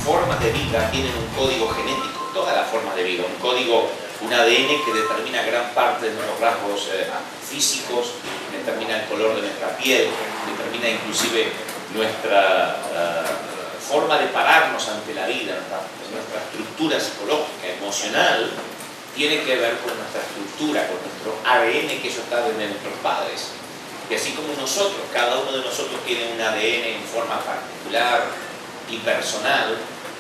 formas de vida tienen un código genético, todas las formas de vida, un código, un ADN que determina gran parte de nuestros rasgos físicos, determina el color de nuestra piel, determina inclusive nuestra forma de pararnos ante la vida, nuestra estructura psicológica, emocional, tiene que ver con nuestra estructura, con nuestro ADN que eso está desde nuestros padres. Y así como nosotros, cada uno de nosotros tiene un ADN en forma particular y personal,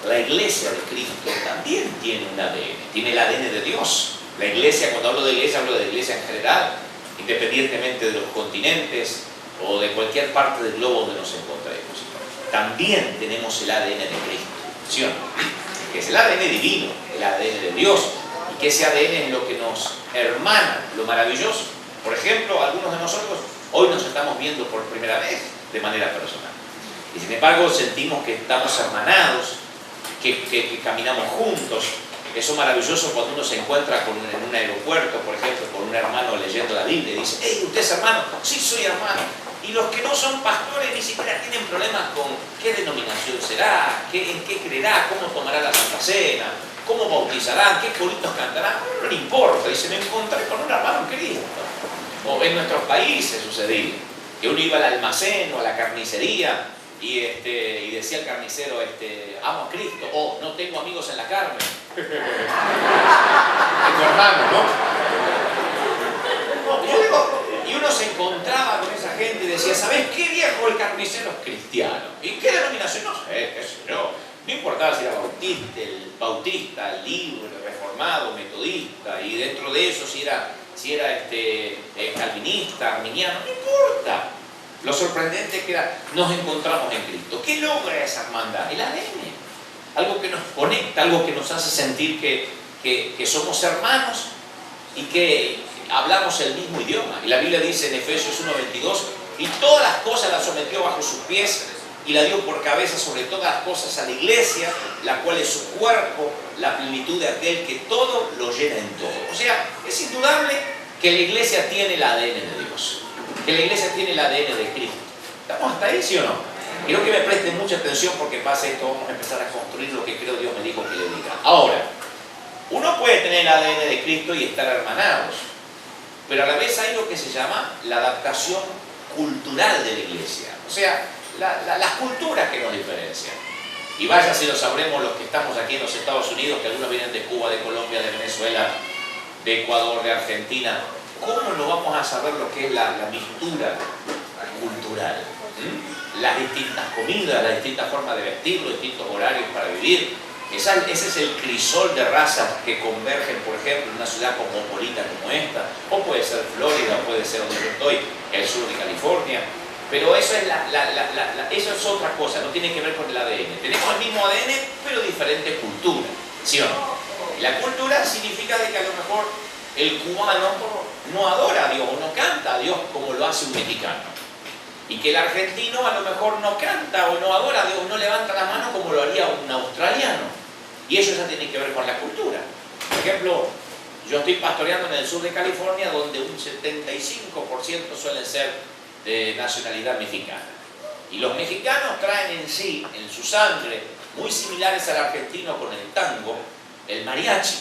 la Iglesia de Cristo también tiene un ADN, tiene el ADN de Dios. La Iglesia, cuando hablo de Iglesia en general, independientemente de los continentes o de cualquier parte del globo donde nos encontremos. También tenemos el ADN de Cristo, ¿sí o no? Que es el ADN divino, el ADN de Dios, y que ese ADN es lo que nos hermana, lo maravilloso. Por ejemplo, algunos de nosotros hoy nos estamos viendo por primera vez de manera personal. Y sin embargo sentimos que estamos hermanados, que caminamos juntos. Eso es maravilloso cuando uno se encuentra en un aeropuerto, por ejemplo, con un hermano leyendo la Biblia y dice: «Hey, ¿usted es hermano?». «Sí, soy hermano». Y los que no son pastores ni siquiera tienen problemas con qué denominación será, en qué creerá, cómo tomará la Santa Cena, cómo bautizarán, qué coritos cantarán. No le importa, dice: «Me encontré con un hermano en Cristo». O en nuestros países sucedía que uno iba al almacén o a la carnicería y decía el carnicero: «Amo a Cristo», o «No tengo amigos en la carne». Tengo hermano, ¿no? Yo digo, y uno se encontraba con esa gente y decía: «¿Sabes qué, viejo? El carnicero es cristiano». ¿Y qué denominación? No sé, qué sé yo. No importaba si era bautista, libre, reformado, metodista, y dentro de eso si era calvinista, arminiano, no importa. Lo sorprendente es que nos encontramos en Cristo. ¿Qué logra esa hermandad? El ADN. Algo que nos conecta, algo que nos hace sentir que somos hermanos y que hablamos el mismo idioma. Y la Biblia dice en Efesios 1:22: «Y todas las cosas las sometió bajo sus pies y la dio por cabeza sobre todas las cosas a la iglesia, la cual es su cuerpo, la plenitud de aquel que todo lo llena en todo». O sea, es indudable que la iglesia tiene el ADN de Dios, que la iglesia tiene el ADN de Cristo. ¿Estamos hasta ahí, sí o no? Quiero que me presten mucha atención porque pasa esto, vamos a empezar a construir lo que creo Dios me dijo que le diga. Ahora, uno puede tener el ADN de Cristo y estar hermanados, pero a la vez hay lo que se llama la adaptación cultural de la iglesia. O sea, las culturas que nos diferencian. Y vaya si lo sabremos los que estamos aquí en los Estados Unidos, que algunos vienen de Cuba, de Colombia, de Venezuela, de Ecuador, de Argentina. ¿Cómo no vamos a saber lo que es la mistura cultural? Las distintas comidas, las distintas formas de vestir, los distintos horarios para vivir. Ese es el crisol de razas que convergen, por ejemplo, en una ciudad cosmopolita como esta, o puede ser Florida, o puede ser donde yo estoy, el sur de California. Pero eso es otra cosa, no tiene que ver con el ADN. Tenemos el mismo ADN, pero diferente cultura, ¿sí o no? Y la cultura significa de que a lo mejor el cubano no adora a Dios o no canta a Dios como lo hace un mexicano. Y que el argentino a lo mejor no canta o no adora a Dios, no levanta la mano como lo haría un australiano. Y eso ya tiene que ver con la cultura. Por ejemplo, yo estoy pastoreando en el sur de California, donde un 75% suelen ser de nacionalidad mexicana. Y los mexicanos traen en sí, en su sangre, muy similares al argentino con el tango, el mariachi.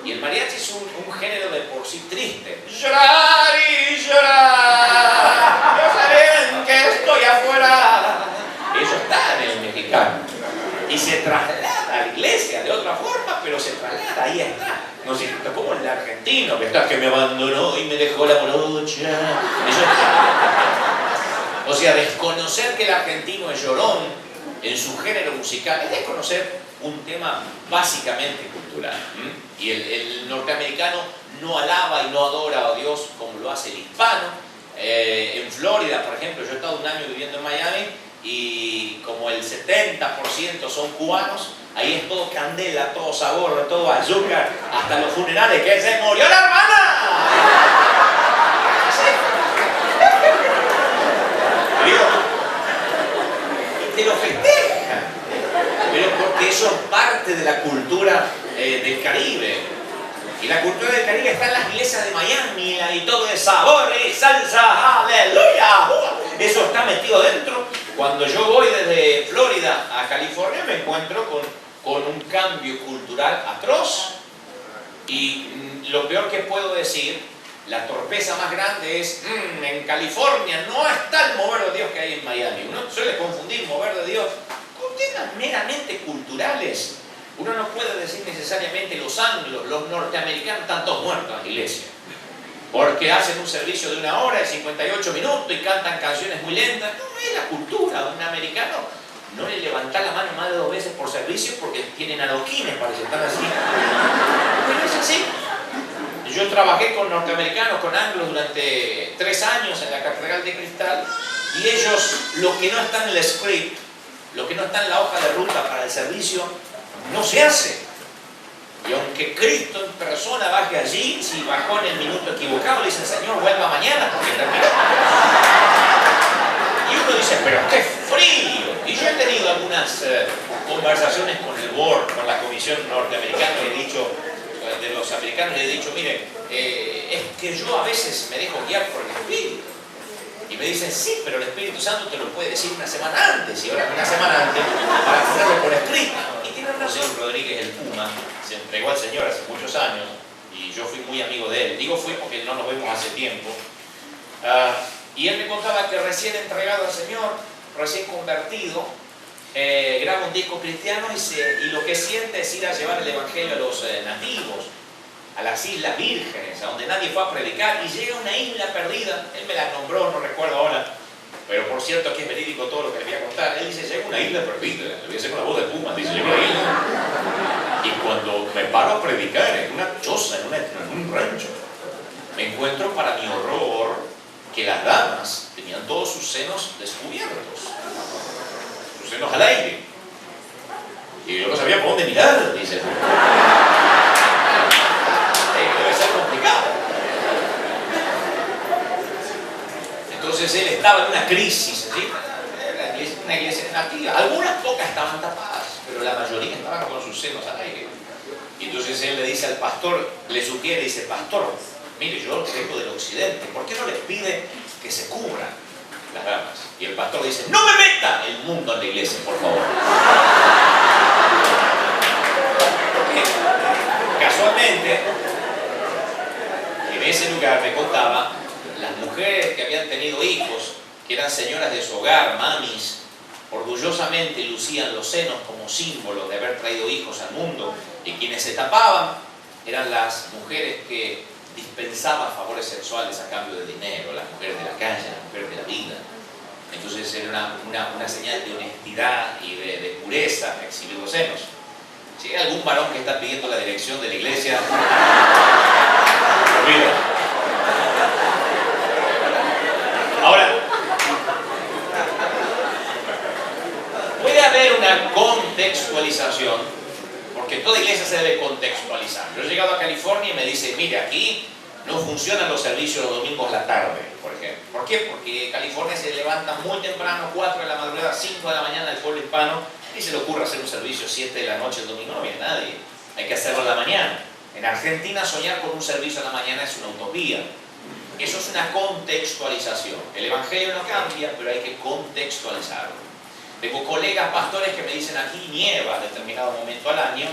Y el mariachi es un género de por sí triste. Llorar y llorar, no saben que estoy afuera. Eso está en el mexicano. Y se traslada a la iglesia de otra forma, pero se traslada, ahí está. No sé, como el argentino, que está que me abandonó y me dejó la morocha. Eso está. O sea, desconocer que el argentino es llorón en su género musical es desconocer un tema básicamente cultural. Y el norteamericano no alaba y no adora a Dios como lo hace el hispano. En Florida, por ejemplo, yo he estado un año viviendo en Miami y como el 70% son cubanos, ahí es todo candela, todo sabor, todo azúcar, hasta los funerales, que se murió la hermana. Y te lo festejan, pero porque eso es parte de la cultura del Caribe. Y la cultura del Caribe está en las iglesias de Miami, y todo es sabor y salsa, aleluya. Eso está metido dentro. Cuando yo voy desde Florida a California me encuentro con un cambio cultural atroz. Y lo peor que puedo decir, la torpeza más grande es, en California no está el mover de Dios que hay en Miami. Uno suele confundir mover de Dios con temas meramente culturales. Uno no puede decir necesariamente los anglos, los norteamericanos están todos muertos en la iglesia. Porque hacen un servicio de 1 hora y 58 minutos y cantan canciones muy lentas. No es la cultura. Un americano no le levanta la mano más de 2 veces por servicio porque tienen adoquines para sentar así. Pero es así. Yo trabajé con norteamericanos, con anglos durante 3 años en la Catedral de Cristal, y ellos, lo que no está en el script, lo que no está en la hoja de ruta para el servicio, no se hace. Y aunque Cristo en persona baje allí, si bajó en el minuto equivocado, le dicen, Señor, vuelva mañana porque terminó. Y uno dice, pero qué frío. Y yo he tenido algunas conversaciones con el board, con la comisión norteamericana, y he dicho, de los americanos, le he dicho, miren, es que yo a veces me dejo guiar por el Espíritu. Y me dicen, sí, pero el Espíritu Santo te lo puede decir 1 semana antes, y ahora 1 semana antes para ponerlo por escrito. Y tiene razón Rodríguez, el Puma, se entregó al Señor hace muchos años, y yo fui muy amigo de él. Digo fui porque no nos vemos hace tiempo. Y él me contaba que recién entregado al Señor, recién convertido, graba un disco cristiano y lo que siente es ir a llevar el Evangelio a los nativos, a las Islas Vírgenes, a donde nadie fue a predicar, y llega a una isla perdida. Él me la nombró, no recuerdo ahora, pero por cierto que es verídico todo lo que le voy a contar. Él dice, llega a una isla perdida, le voy a hacer con la voz de Puma, dice, llega a una isla, y cuando me paro a predicar en una choza, en un rancho, me encuentro, para mi horror, que las damas tenían todos sus senos descubiertos, sus senos al aire, y yo no sabía por dónde mirar, dice. Debe ser complicado. Entonces él estaba en una crisis, ¿sí? Una iglesia nativa. Algunas pocas estaban tapadas, pero la mayoría estaban con sus senos al aire. Y entonces él le dice al pastor, le sugiere, dice, pastor, mire, yo vengo del occidente, ¿por qué no les pide que se cubran las damas? Y el pastor dice, no me meta el mundo en la iglesia, por favor. Porque casualmente, en ese lugar me contaba, las mujeres que habían tenido hijos, que eran señoras de su hogar, mamis, orgullosamente lucían los senos como símbolo de haber traído hijos al mundo, y quienes se tapaban eran las mujeres que dispensaban favores sexuales a cambio de dinero, las mujeres de la calle, las mujeres de la vida. Entonces era una señal de honestidad y de pureza exhibir los senos. Si hay algún varón que está pidiendo la dirección de la iglesia, olvida. Ahora, puede haber una contextualización, porque toda iglesia se debe contextualizar. Yo he llegado a California y me dice, mire, aquí no funcionan los servicios los domingos a la tarde, por ejemplo. ¿Por qué? Porque California se levanta muy temprano, 4 de la madrugada, 5 de la mañana, el pueblo hispano, y se le ocurre hacer un servicio 7 de la noche el domingo, no viene nadie. Hay que hacerlo en la mañana. En Argentina soñar con un servicio a la mañana es una utopía. Eso es una contextualización. El Evangelio no cambia, pero hay que contextualizarlo. Tengo colegas pastores que me dicen, aquí nieva a determinado momento al año,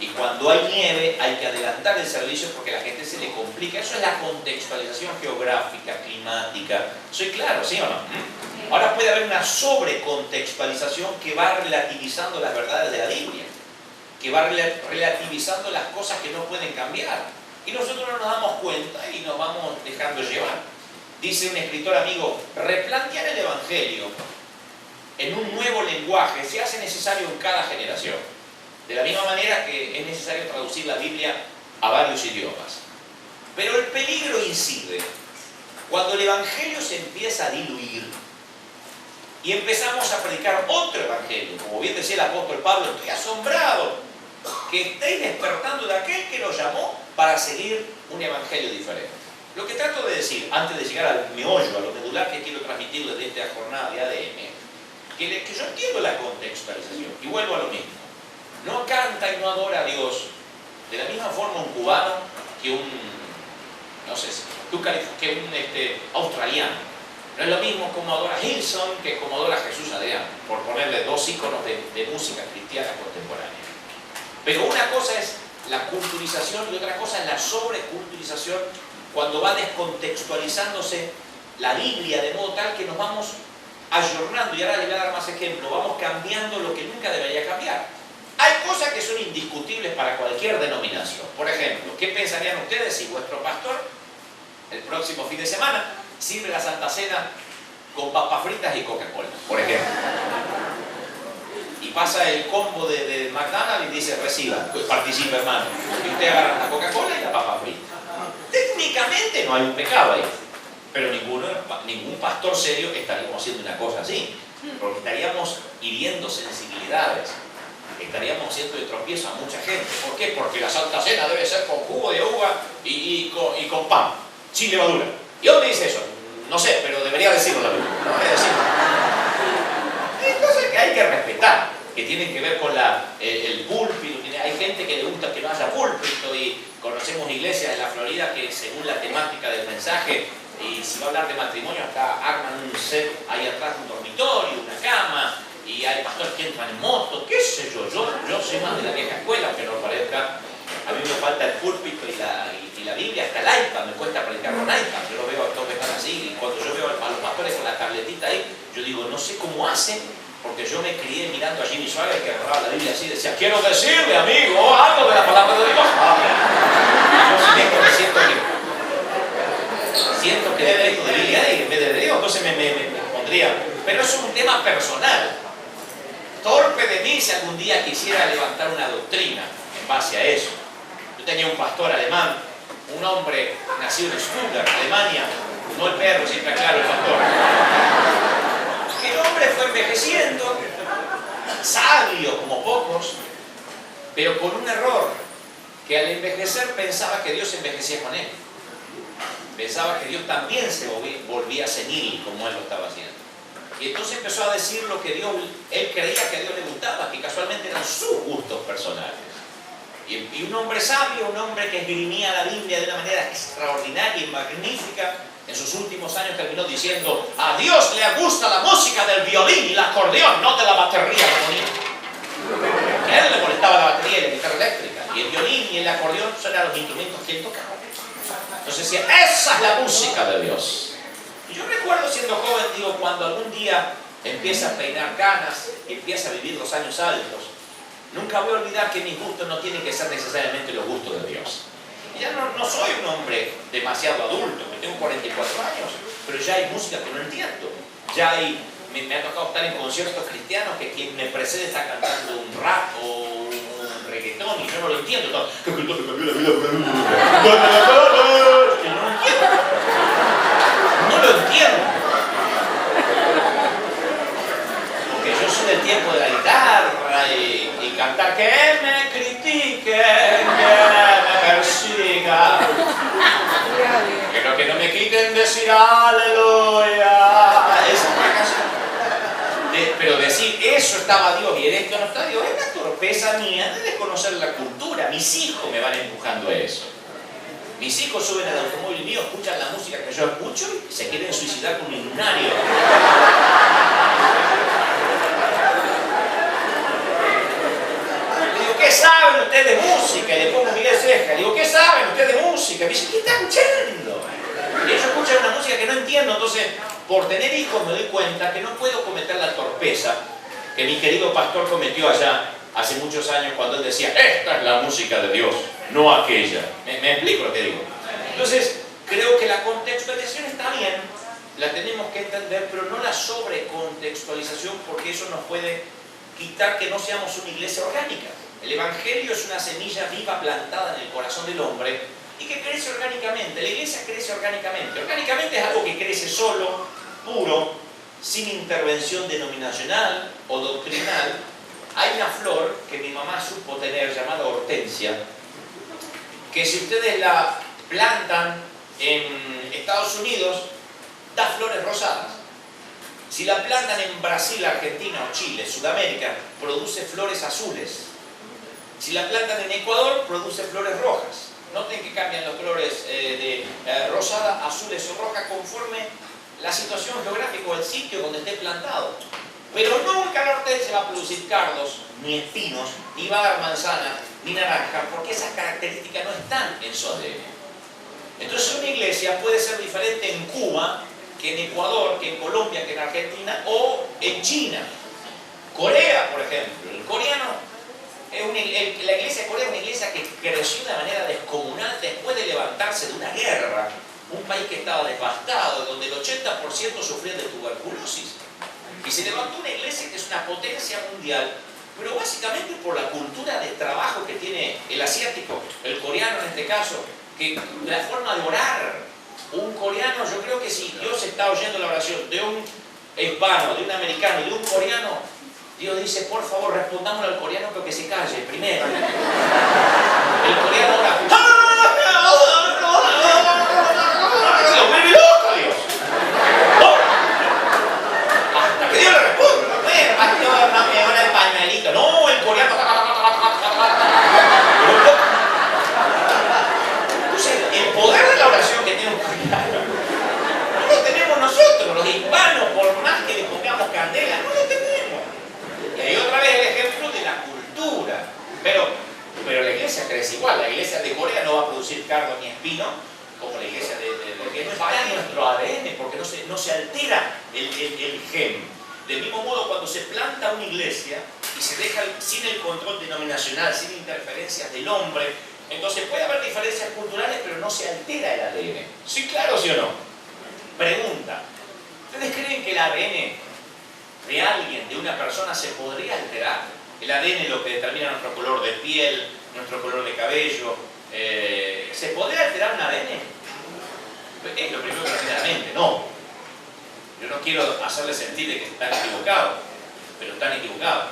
y cuando hay nieve hay que adelantar el servicio porque a la gente se le complica. Eso es la contextualización geográfica, climática. ¿Soy claro, sí o no? Ahora puede haber una sobrecontextualización que va relativizando las verdades de la Biblia, que va relativizando las cosas que no pueden cambiar. Y nosotros no nos damos cuenta y nos vamos dejando llevar. Dice un escritor amigo, replantear el Evangelio en un nuevo lenguaje se hace necesario en cada generación. De la misma manera que es necesario traducir la Biblia a varios idiomas. Pero el peligro incide cuando el Evangelio se empieza a diluir y empezamos a predicar otro Evangelio. Como bien decía el apóstol Pablo, estoy asombrado que estéis despertando de aquel que los llamó para seguir un Evangelio diferente. Lo que trato de decir, antes de llegar al meollo, a lo medular que quiero transmitir desde esta jornada de ADN, que yo entiendo la contextualización, y vuelvo a lo mismo. No canta y no adora a Dios de la misma forma un cubano que un, no sé, que un australiano. No es lo mismo como adora Hillsong que como adora Jesús Adrián, por ponerle dos íconos de música cristiana contemporánea. Pero una cosa es la culturización y otra cosa es la sobreculturización, cuando va descontextualizándose la Biblia de modo tal que nos vamos ayornando, y ahora le voy a dar más ejemplos, vamos cambiando lo que nunca debería cambiar. Hay cosas que son indiscutibles para cualquier denominación. Por ejemplo, ¿qué pensarían ustedes si vuestro pastor el próximo fin de semana sirve la Santa Cena con papas fritas y Coca-Cola, por ejemplo? Y pasa el combo de McDonald's y dice, reciba, participe hermano. Y usted agarra la Coca-Cola y la papa frita. Técnicamente no hay un pecado ahí, pero ningún pastor serio estaríamos haciendo una cosa así, porque estaríamos hiriendo sensibilidades, estaríamos haciendo de tropiezo a mucha gente. ¿Por qué? Porque la Santa Cena debe ser con jugo de uva y con pan, sin levadura. ¿Y dónde dice eso? No sé, pero debería decirlo la Biblia. No debería decirlo. Hay cosas que hay que respetar, que tienen que ver con el púlpito. Hay gente que le gusta que no haya púlpito, y conocemos iglesias en la Florida que según la temática del mensaje, y si va a hablar de matrimonio, acá arman un set ahí atrás, un dormitorio, una cama, y hay pastores que entran en moto, qué sé yo. Yo soy más de la vieja escuela, aunque no parezca. A mí me falta el púlpito y la Biblia, hasta el iPad, me cuesta predicar con iPad. Yo lo veo a todos que están así, y cuando yo veo a los pastores con la tabletita ahí, yo digo, no sé cómo hacen, porque yo me crié mirando a Jimmy Swaggart, que agarraba la Biblia así y decía, quiero decirle, amigo, algo de la palabra de Dios. Yo siento que debo de Biblia ahí en vez de Dios, entonces me pondría. Pero eso es un tema personal. Torpe de mí si algún día quisiera levantar una doctrina en base a eso. Yo tenía un pastor alemán, un hombre nacido en Stuttgart, Alemania, no el perro, siempre aclaro, el pastor. El hombre fue envejeciendo, sabio como pocos, pero con un error, que al envejecer pensaba que Dios envejecía con él. Pensaba que Dios también se volvía senil como él lo estaba haciendo. Y entonces empezó a decir lo que él creía que a Dios le gustaba, que casualmente eran sus gustos personales. Y un hombre sabio, un hombre que esgrimía la Biblia de una manera extraordinaria y magnífica, en sus últimos años terminó diciendo, a Dios le gusta la música del violín y el acordeón, no de la batería bonita. A él le molestaba la batería y la guitarra eléctrica, y el violín y el acordeón son los instrumentos que él tocaba. Entonces decía, esa es la música de Dios. Y yo recuerdo siendo joven, digo, cuando algún día empieza a peinar canas, empieza a vivir los años altos, nunca voy a olvidar que mis gustos no tienen que ser necesariamente los gustos de Dios. Y ya no soy un hombre demasiado adulto, que tengo 44 años, pero ya hay música que no entiendo. Ya me ha tocado estar en conciertos cristianos que quien me precede está cantando un rap o un reggaetón y yo no lo entiendo. Que no lo entiendo. No lo entiendo. Porque yo soy del tiempo de la guitarra y cantar que me critique, que me persiga. Pero que no me quiten decir aleluya. Esa es una canción. Pero decir eso estaba Dios y en esto no está Dios es una torpeza mía de desconocer la cultura. Mis hijos me van empujando a eso. Mis hijos suben al automóvil mío, escuchan la música que yo escucho y se quieren suicidar con un lunario. Le digo, ¿qué saben ustedes de música? Y le pongo Miguel Ceja. Le digo, ¿qué saben ustedes de música? Y me dicen, ¿qué están escuchando? Y ellos escuchan una música que no entiendo. Entonces, por tener hijos me doy cuenta que no puedo cometer la torpeza que mi querido pastor cometió allá hace muchos años cuando él decía, esta es la música de Dios, no aquella. ¿Me explico lo que digo? Entonces, creo que la contextualización está bien, la tenemos que entender, pero no la sobrecontextualización, porque eso nos puede quitar que no seamos una iglesia orgánica. El Evangelio es una semilla viva plantada en el corazón del hombre y que crece orgánicamente. La iglesia crece orgánicamente. Orgánicamente es algo que crece solo, puro, sin intervención denominacional o doctrinal. Hay una flor que mi mamá supo tener llamada hortensia, que si ustedes la plantan en Estados Unidos, da flores rosadas. Si la plantan en Brasil, Argentina o Chile, Sudamérica, produce flores azules. Si la plantan en Ecuador, produce flores rojas. Noten que cambian los colores de rosada, azules o rojas conforme la situación geográfica o el sitio donde esté plantado. Pero nunca la hortensia va a producir cardos, ni espinos, ni va a dar manzanas, ni naranjas, porque esas características no están en su ADN. Entonces una iglesia puede ser diferente en Cuba, que en Ecuador, que en Colombia, que en Argentina, o en China. Corea, por ejemplo. El coreano, la iglesia de Corea es una iglesia que creció de manera descomunal después de levantarse de una guerra. Un país que estaba devastado, donde el 80% sufría de tuberculosis. Y se levantó una iglesia que es una potencia mundial, pero básicamente por la cultura de trabajo que tiene el asiático, el coreano en este caso, que la forma de orar. Un coreano, yo creo que si Dios está oyendo la oración de un hispano, de un americano y de un coreano, Dios dice, por favor, respondámosle al coreano pero que se calle primero. El coreano ora, lo vuelve loco, Dios. Hasta que Dios le responde. Pastor, no me ora el pañuelito. No, el coreano. Entonces, el poder de la oración que tiene un coreano no lo tenemos nosotros, los hispanos, por más que le pongamos candela, no lo tenemos. Y ahí otra vez el ejemplo de la cultura. Pero la iglesia crece igual. La iglesia de Corea no va a producir cardo ni espino como la iglesia que no está en nuestro ADN, porque no se altera el gen. Del mismo modo, cuando se planta una iglesia y se deja sin el control denominacional, sin interferencias del hombre, entonces puede haber diferencias culturales, pero no se altera el ADN. ¿Sí, claro, sí o no? Pregunta. ¿Ustedes creen que el ADN de alguien, de una persona, se podría alterar? El ADN es lo que determina nuestro color de piel, nuestro color de cabello. ¿Se podría alterar un ADN? Es lo primero que nos viene a la mente. No. Yo no quiero hacerles sentir de que están equivocados, pero están equivocados.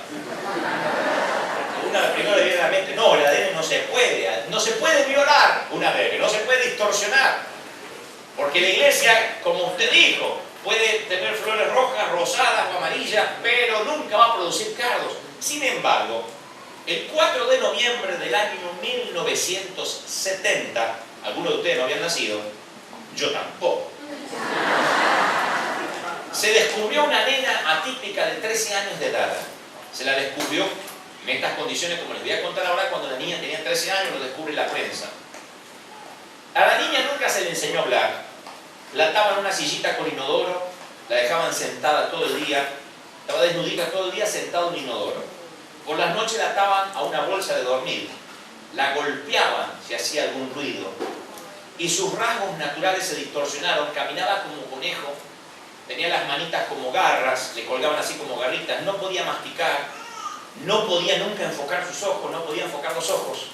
Porque primero le viene a la mente, no, el ADN no se puede violar un ADN, no se puede distorsionar. Porque la iglesia, como usted dijo, puede tener flores rojas, rosadas o amarillas, pero nunca va a producir cardos. Sin embargo, el 4 de noviembre del año 1970, algunos de ustedes no habían nacido, yo tampoco, se descubrió una nena atípica de 13 años de edad. Se la descubrió en estas condiciones, como les voy a contar ahora, cuando la niña tenía 13 años, lo descubre la prensa. A la niña nunca se le enseñó a hablar. La ataban en una sillita con inodoro, la dejaban sentada todo el día, estaba desnudita todo el día sentada en un inodoro. Por las noches la ataban a una bolsa de dormir, la golpeaban si hacía algún ruido, y sus rasgos naturales se distorsionaron, caminaba como conejo, tenía las manitas como garras, le colgaban así como garritas, no podía masticar, no podía nunca enfocar sus ojos, no podía enfocar los ojos.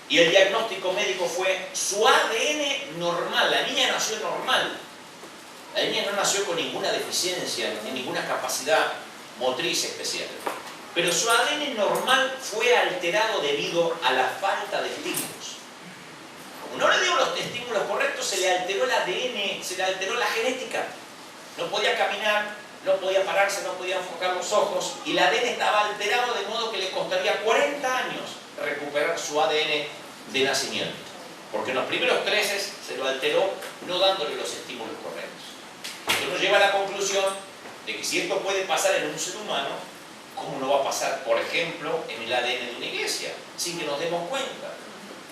Y el diagnóstico médico fue su ADN normal, la niña nació normal. La niña no nació con ninguna deficiencia, ni ninguna capacidad motriz especial. Pero su ADN normal fue alterado debido a la falta de estímulos. Como no le dio los estímulos correctos, se le alteró el ADN, se le alteró la genética. No podía caminar, no podía pararse, no podía enfocar los ojos, y el ADN estaba alterado de modo que le costaría 40 años recuperar su ADN de nacimiento. Porque en los primeros 13 se lo alteró no dándole los estímulos correctos. Esto nos lleva a la conclusión de que si esto puede pasar en un ser humano, ¿cómo no va a pasar, por ejemplo, en el ADN de una iglesia? Sin que nos demos cuenta.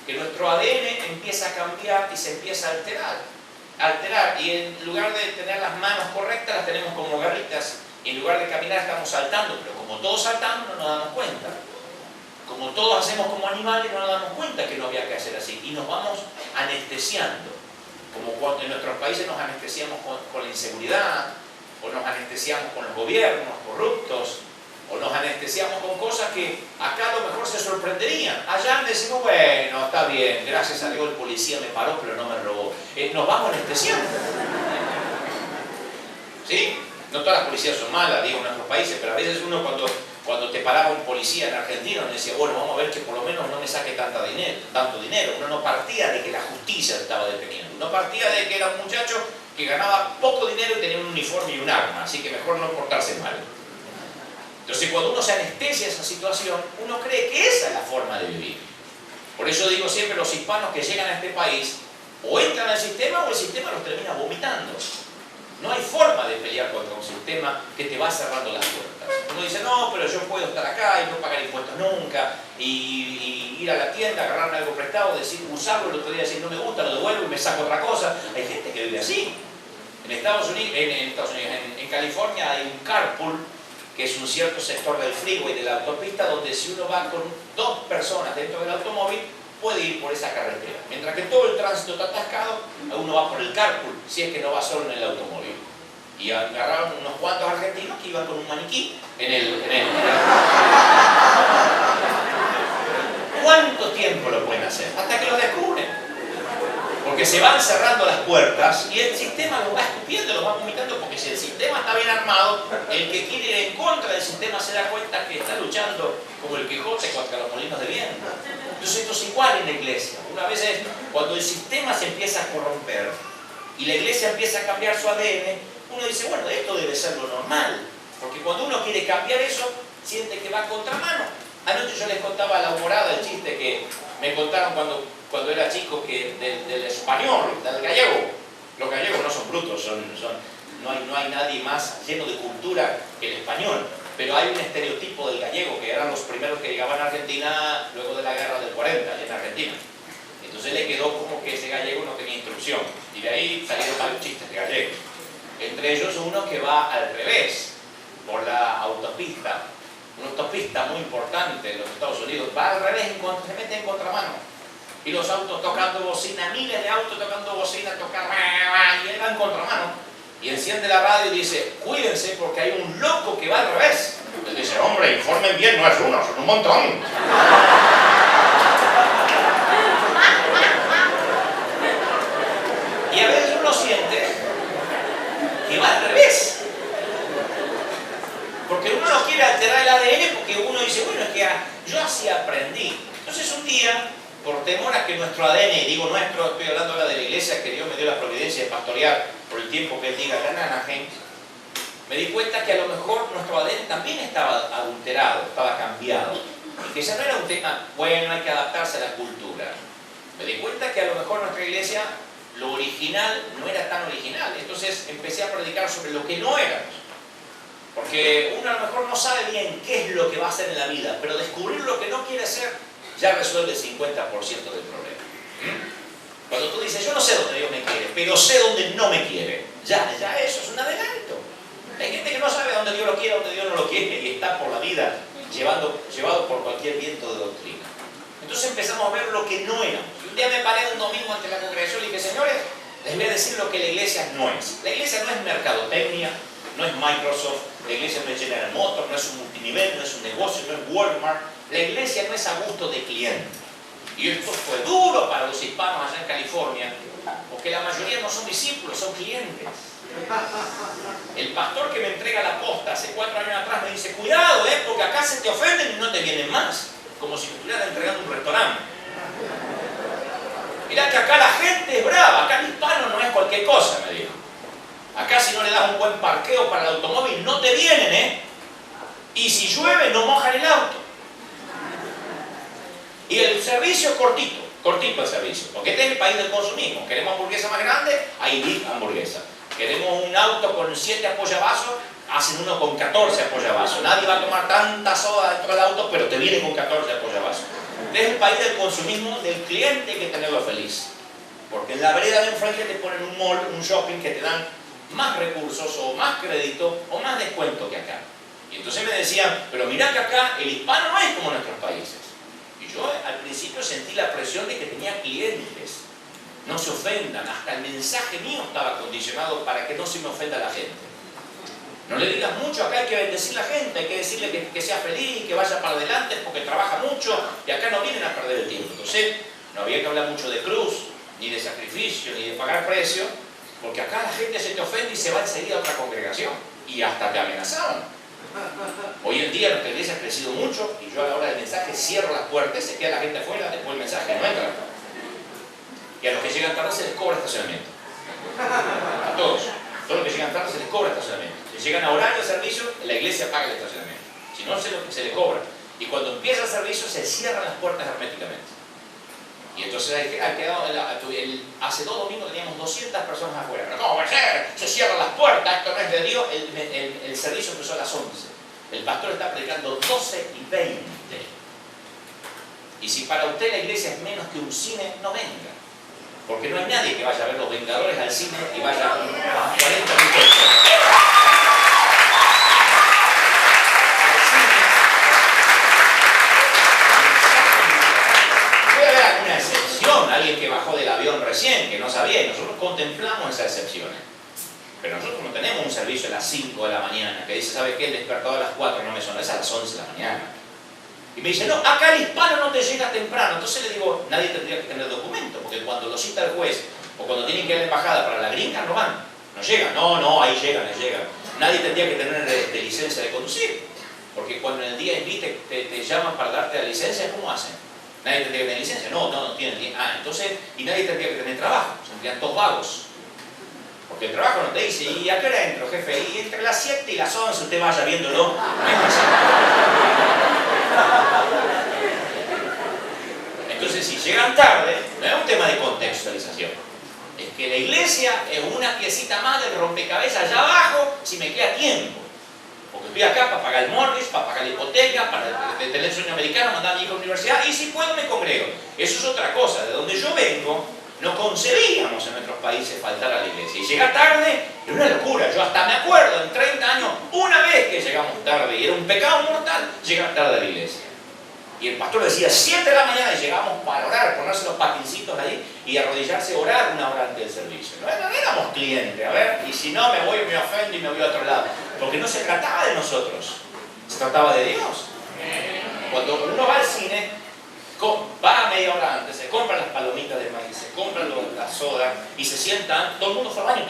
Que nuestro ADN empieza a cambiar y se empieza a alterar, y en lugar de tener las manos correctas, las tenemos como garritas, y en lugar de caminar estamos saltando, pero como todos saltamos no nos damos cuenta. Como todos hacemos como animales, no nos damos cuenta que no había que hacer así, y nos vamos anestesiando. Como cuando en nuestros países nos anestesiamos con la inseguridad, o nos anestesiamos con los gobiernos corruptos, o nos anestesiamos con cosas que acá a lo mejor se sorprenderían. Allá decimos, bueno, está bien, gracias a Dios el policía me paró, pero no me robó. Nos vamos anestesiando. ¿Sí? No todas las policías son malas, digo, en nuestros países, pero a veces uno cuando te paraba un policía en Argentina, uno decía, bueno, vamos a ver que por lo menos no me saque tanto dinero. Uno no partía de que la justicia estaba deteniendo. Uno partía de que era un muchacho que ganaba poco dinero y tenía un uniforme y un arma, así que mejor no portarse mal. Entonces, cuando uno se anestesia esa situación, uno cree que esa es la forma de vivir. Por eso digo siempre, los hispanos que llegan a este país, o entran al sistema o el sistema los termina vomitando. No hay forma de pelear contra un sistema que te va cerrando las puertas. Uno dice, no, pero yo puedo estar acá y no pagar impuestos nunca, y ir a la tienda, agarrarme algo prestado, decir, usarlo, el otro día decir, no me gusta, lo devuelvo y me saco otra cosa. Hay gente que vive así. En California hay un carpool, que es un cierto sector del freeway, de la autopista, donde si uno va con 2 personas dentro del automóvil, puede ir por esa carretera. Mientras que todo el tránsito está atascado, uno va por el carpool, si es que no va solo en el automóvil. Y agarraron unos cuantos argentinos que iban con un maniquí en el... ¿Cuánto tiempo lo pueden hacer? Hasta que lo descubren. Porque se van cerrando las puertas y el sistema los va escupiendo, los va vomitando, porque si el sistema está bien armado, el que quiere ir en contra del sistema se da cuenta que está luchando como el Quijote contra los molinos de viento. Entonces esto es igual en la iglesia. Una vez es cuando el sistema se empieza a corromper y la iglesia empieza a cambiar su ADN, uno dice, bueno, esto debe ser lo normal. Porque cuando uno quiere cambiar eso, siente que va a contramano. Anoche yo les contaba la humorada, el chiste que me contaron cuando era chico, que del español, del gallego. Los gallegos no son brutos, no hay nadie más lleno de cultura que el español. Pero hay un estereotipo del gallego, que eran los primeros que llegaban a Argentina luego de la guerra del 40, en Argentina. Entonces le quedó como que ese gallego no tenía instrucción. Y de ahí salieron varios chistes de gallegos. Entre ellos uno que va al revés, por la autopista. Una autopista muy importante en los Estados Unidos. Va al revés, se mete en contramano. Y los autos tocando bocina, miles de autos tocando bocina, y él va en contramano. Y enciende la radio y dice, cuídense porque hay un loco que va al revés. Entonces dice, hombre, informen bien, no es uno, son un montón. Y a veces uno siente que va al revés. Porque uno no quiere alterar el ADN porque uno dice, bueno, es que yo así aprendí. Entonces un día, por temor a que nuestro ADN, digo nuestro, estoy hablando ahora de la iglesia, que Dios me dio la providencia de pastorear por el tiempo que Él diga acá en Anaheim, me di cuenta que a lo mejor nuestro ADN también estaba adulterado, estaba cambiado. Y que ya no era un tema, bueno, hay que adaptarse a la cultura. Me di cuenta que a lo mejor nuestra iglesia, lo original no era tan original. Entonces empecé a predicar sobre lo que no éramos. Porque uno a lo mejor no sabe bien qué es lo que va a hacer en la vida, pero descubrir lo que no quiere ser ya resuelve el 50% del problema. Cuando tú dices, yo no sé dónde Dios me quiere, pero sé dónde no me quiere, ya eso es un adelanto. Hay gente que no sabe dónde Dios lo quiere, dónde Dios no lo quiere, y está por la vida llevado por cualquier viento de doctrina. Entonces empezamos a ver lo que no éramos. Y un día me paré un domingo ante la congregación y dije, señores, les voy a decir lo que la iglesia no es. La iglesia no es mercadotecnia, no es Microsoft, la iglesia no es General Motors, no es un multinivel, no es un negocio, no es Walmart. La iglesia no es a gusto de cliente. Y esto fue duro para los hispanos allá en California, porque la mayoría no son discípulos, son clientes. El pastor que me entrega la posta hace 4 años atrás me dice, cuidado, porque acá se te ofenden y no te vienen más. Como si me estuvieran entregando un restaurante. Mirá que acá la gente es brava, acá el hispano no es cualquier cosa, me dijo. Acá si no le das un buen parqueo para el automóvil, no te vienen, Y si llueve, no mojan el auto. Y el servicio es cortito el servicio. Porque este es el país del consumismo. Queremos hamburguesa más grande, hay Big hamburguesa. Queremos un auto con 7 apoyavasos, hacen uno con 14 apoyavasos. Nadie va a tomar tanta soda dentro del auto, pero te viene con 14 apoyavasos. Este es el país del consumismo, del cliente, hay que tenerlo feliz. Porque en la vereda de enfrente te ponen un mall, un shopping que te dan más recursos o más crédito o más descuento que acá. Y entonces me decían, pero mirá que acá el hispano no es como en nuestros países. Y yo al principio sentí la presión de que tenía clientes. No se ofendan, hasta el mensaje mío estaba condicionado para que no se me ofenda la gente. No le digas mucho, acá hay que bendecir a la gente, hay que decirle que sea feliz, que vaya para adelante porque trabaja mucho y acá no vienen a perder el tiempo. Entonces no había que hablar mucho de cruz, ni de sacrificio, ni de pagar precio, porque acá la gente se te ofende y se va enseguida a otra congregación y hasta te amenazaban. Hoy en día nuestra iglesia ha crecido mucho y yo a la hora del mensaje cierro las puertas, se queda la gente afuera, después el mensaje no entra. Y a los que llegan tarde se les cobra estacionamiento. A todos los que llegan tarde se les cobra estacionamiento. Si llegan a horario de servicio, la iglesia paga el estacionamiento. Si no, se les cobra. Y cuando empieza el servicio se cierran las puertas herméticamente. Y entonces hace 2 domingos teníamos 200 personas afuera. Pero ¿cómo puede ser? Se cierran las puertas, esto no es de Dios. El servicio empezó a las 11. El pastor está predicando 12:20. Y si para usted la iglesia es menos que un cine, no venga. Porque no hay nadie que vaya a ver Los Vengadores al cine y vaya a 40 minutos. Alguien que bajó del avión recién, que no sabía, y nosotros contemplamos esas excepciones. Pero nosotros no tenemos un servicio a las 5 de la mañana que dice, ¿sabe qué? El despertador a las 4 no me suena, es a las 11 de la mañana. Y me dice, no, acá el hispano no te llega temprano. Entonces le digo, nadie tendría que tener documento, porque cuando lo cita el juez, o cuando tienen que ir a la embajada para la green card, no van, no llegan. No, ahí llegan. Nadie tendría que tener licencia de conducir, porque cuando en el día te llaman para darte la licencia, ¿cómo hacen? Nadie tendría que tener licencia. No tienen. Entonces, y nadie tendría que tener trabajo. Serían todos vagos. Porque el trabajo no te dice, ¿y a qué hora entro, jefe? Y entre las 7 y las 11 usted vaya viéndolo. Entonces, si llegan tarde, no es un tema de contextualización. Es que la iglesia es una piecita más del rompecabezas allá abajo si me queda tiempo. Porque estoy acá para pagar el mortgage, para pagar la hipoteca, para tener el sueño americano, mandar a mi hijo a la universidad, y si puedo me congrego. Eso es otra cosa. De donde yo vengo, no concebíamos en nuestros países faltar a la iglesia. Y llegar tarde es una locura. Yo hasta me acuerdo, en 30 años, una vez que llegamos tarde, y era un pecado mortal llegar tarde a la iglesia. Y el pastor decía 7 de la mañana y llegamos para orar, ponerse los patincitos ahí y arrodillarse a orar 1 hora antes del servicio. No éramos clientes, a ver, y si no me voy, me ofendo y me voy a otro lado. Porque no se trataba de nosotros, se trataba de Dios. Cuando uno va al cine, va a media hora antes, se compra las palomitas de maíz, se compra la soda y se sientan, todo el mundo fue al baño,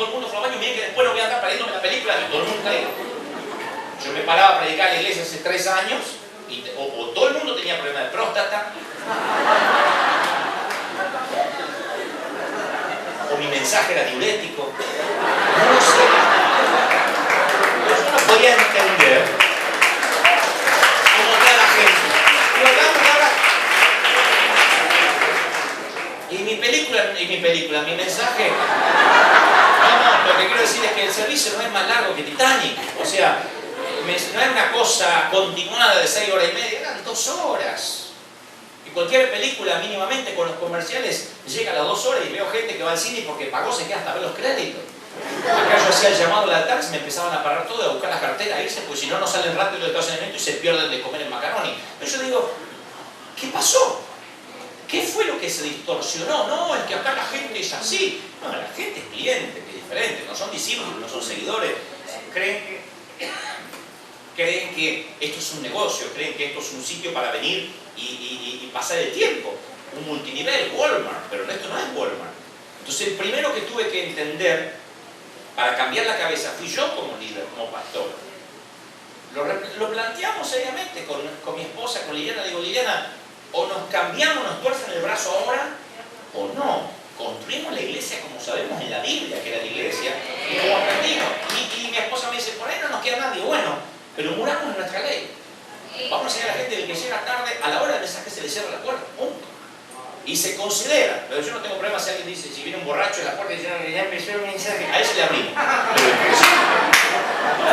miren que después no voy a andar perdiéndome la película y todo el mundo está ahí. Yo me paraba a predicar en la iglesia hace 3 años y o todo el mundo tenía problemas de próstata, o mi mensaje era diurético, no lo sé. Yo no podía entender cómo está la gente. Mi mensaje. No, lo que quiero decir es que el servicio no es más largo que Titanic. O sea, no es una cosa continuada de 6 horas y media, eran 2 horas. Y cualquier película mínimamente con los comerciales llega a las 2 horas y veo gente que va al cine y porque pagó se queda hasta ver los créditos. Acá yo hacía el llamado al altar, me empezaban a parar todo, a buscar las carteras, a irse, pues si no, no salen rápido del estacionamiento y se pierden de comer el macaroni. Pero yo digo, ¿qué pasó? ¿Qué fue lo que se distorsionó? No, es que acá la gente es así. No, la gente es cliente, que es diferente, no son discípulos, no son seguidores. Creen que esto es un negocio, creen que esto es un sitio para venir y pasar el tiempo. Un multinivel, Walmart, pero esto no es Walmart. Entonces el primero que tuve que entender para cambiar la cabeza fui yo como líder, como pastor. Lo planteamos seriamente con mi esposa, con Liliana. Digo, Liliana, o nos cambiamos, nos tuercen el brazo ahora, o no. Construimos la iglesia como sabemos en la Biblia que era la iglesia, y como aprendimos. Y mi esposa me dice, por ahí no nos queda nadie. Bueno, pero muramos en nuestra ley. Vamos a enseñar a la gente que llega tarde, a la hora del mensaje se le cierra la puerta, punto. Y se considera, pero yo no tengo problema si alguien dice, si viene un borracho en la puerta y dice, ya empezó el mensaje, a eso le abrimos. A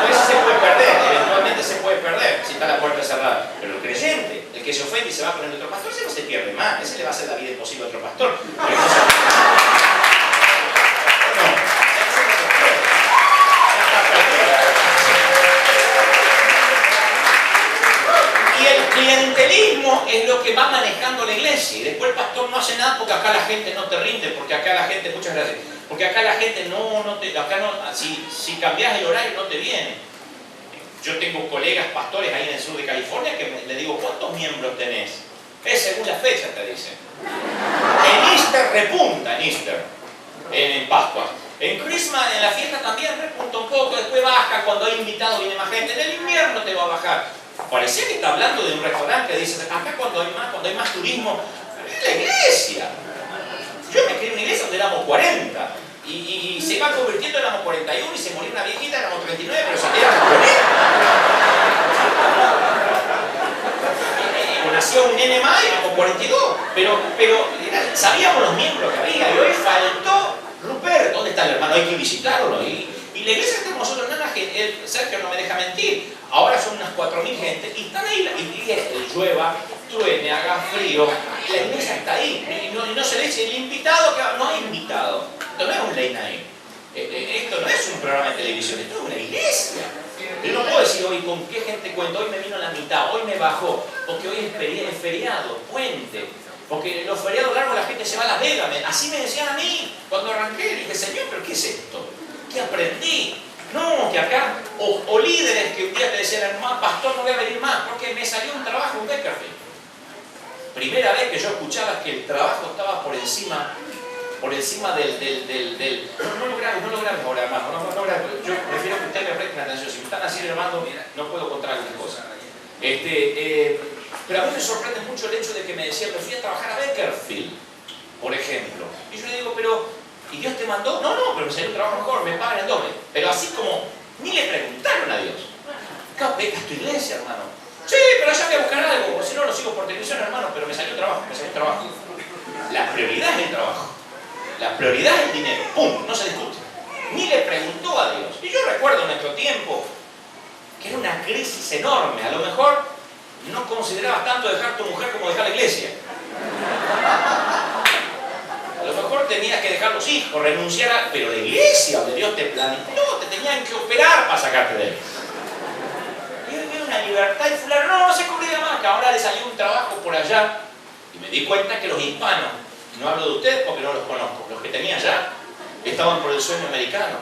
veces se puede perder, eventualmente se puede perder si está la puerta cerrada. Pero el creyente, el que se ofende y se va con el otro pastor, ese no se pierde más, ese le va a hacer la vida imposible a otro pastor. Pero clientelismo es lo que va manejando la iglesia y después el pastor no hace nada porque acá la gente no te rinde, porque acá la gente, muchas gracias, porque acá la gente si cambias el horario no te viene. Yo tengo colegas pastores ahí en el sur de California que le digo, ¿cuántos miembros tenés? Es según la fecha, te dicen. En Easter repunta, en Pascua. En Christmas, en la fiesta también repunta un poco, después baja, cuando hay invitados viene más gente, en el invierno te va a bajar. Parecía que está hablando de un restaurante que dice, acá cuando hay más turismo, es la iglesia. Yo me crié en una iglesia donde éramos 40 y se iba convirtiendo, éramos 41 y se murió una viejita, éramos 39, pero se éramos 40. Nació un nene más y 42, pero sabíamos los miembros que había, y hoy faltó Rupert. ¿Dónde está el hermano? Hay que visitarlo. Y la iglesia que tenemos nosotros, Sergio no me deja mentir, ahora son unas 4.000 gente, y están ahí, y llueva, truene, haga frío, la iglesia está ahí, y no se le dice el invitado, que no hay invitado, esto no es un late night, esto no es un programa de televisión, esto es una iglesia. Yo no puedo decir hoy con qué gente cuento, hoy me vino la mitad, hoy me bajó, porque hoy es feriado, puente, porque los feriados largos la gente se va a Las Vegas, así me decían a mí cuando arranqué, dije, Señor, ¿pero qué es esto? ¿Qué aprendí? No, que acá, o líderes que un día te decían, hermano, pastor, no voy a venir más, porque me salió un trabajo en Beckerfield. Primera vez que yo escuchaba que el trabajo estaba por encima del... No lo grabes ahora, hermano, no grabes. Yo prefiero que ustedes me presten atención. Si me están así grabando, no puedo contar algunas cosas. Pero a mí me sorprende mucho el hecho de que me decían, me fui a trabajar a Beckerfield, por ejemplo. Y yo le digo, pero... ¿Y Dios te mandó? No, pero me salió un trabajo mejor, me pagan el doble. Pero así como, ni le preguntaron a Dios. ¿Qué becas tu iglesia, hermano? Sí, pero allá voy a buscar algo, o si no lo sigo por televisión, hermano, pero me salió un trabajo. La prioridad es el trabajo. La prioridad es el dinero. ¡Pum! No se discute. Ni le preguntó a Dios. Y yo recuerdo en nuestro tiempo que era una crisis enorme. A lo mejor no considerabas tanto dejar tu mujer como dejar la iglesia. A lo mejor tenías que dejar los hijos, renunciar a... Pero la iglesia donde Dios te planificó, te tenían que operar para sacarte de él. Y hoy viene una libertad y fulano, no se cubría más, que ahora le salió un trabajo por allá. Y me di cuenta que los hispanos, no hablo de ustedes porque no los conozco, los que tenía allá, estaban por el sueño americano,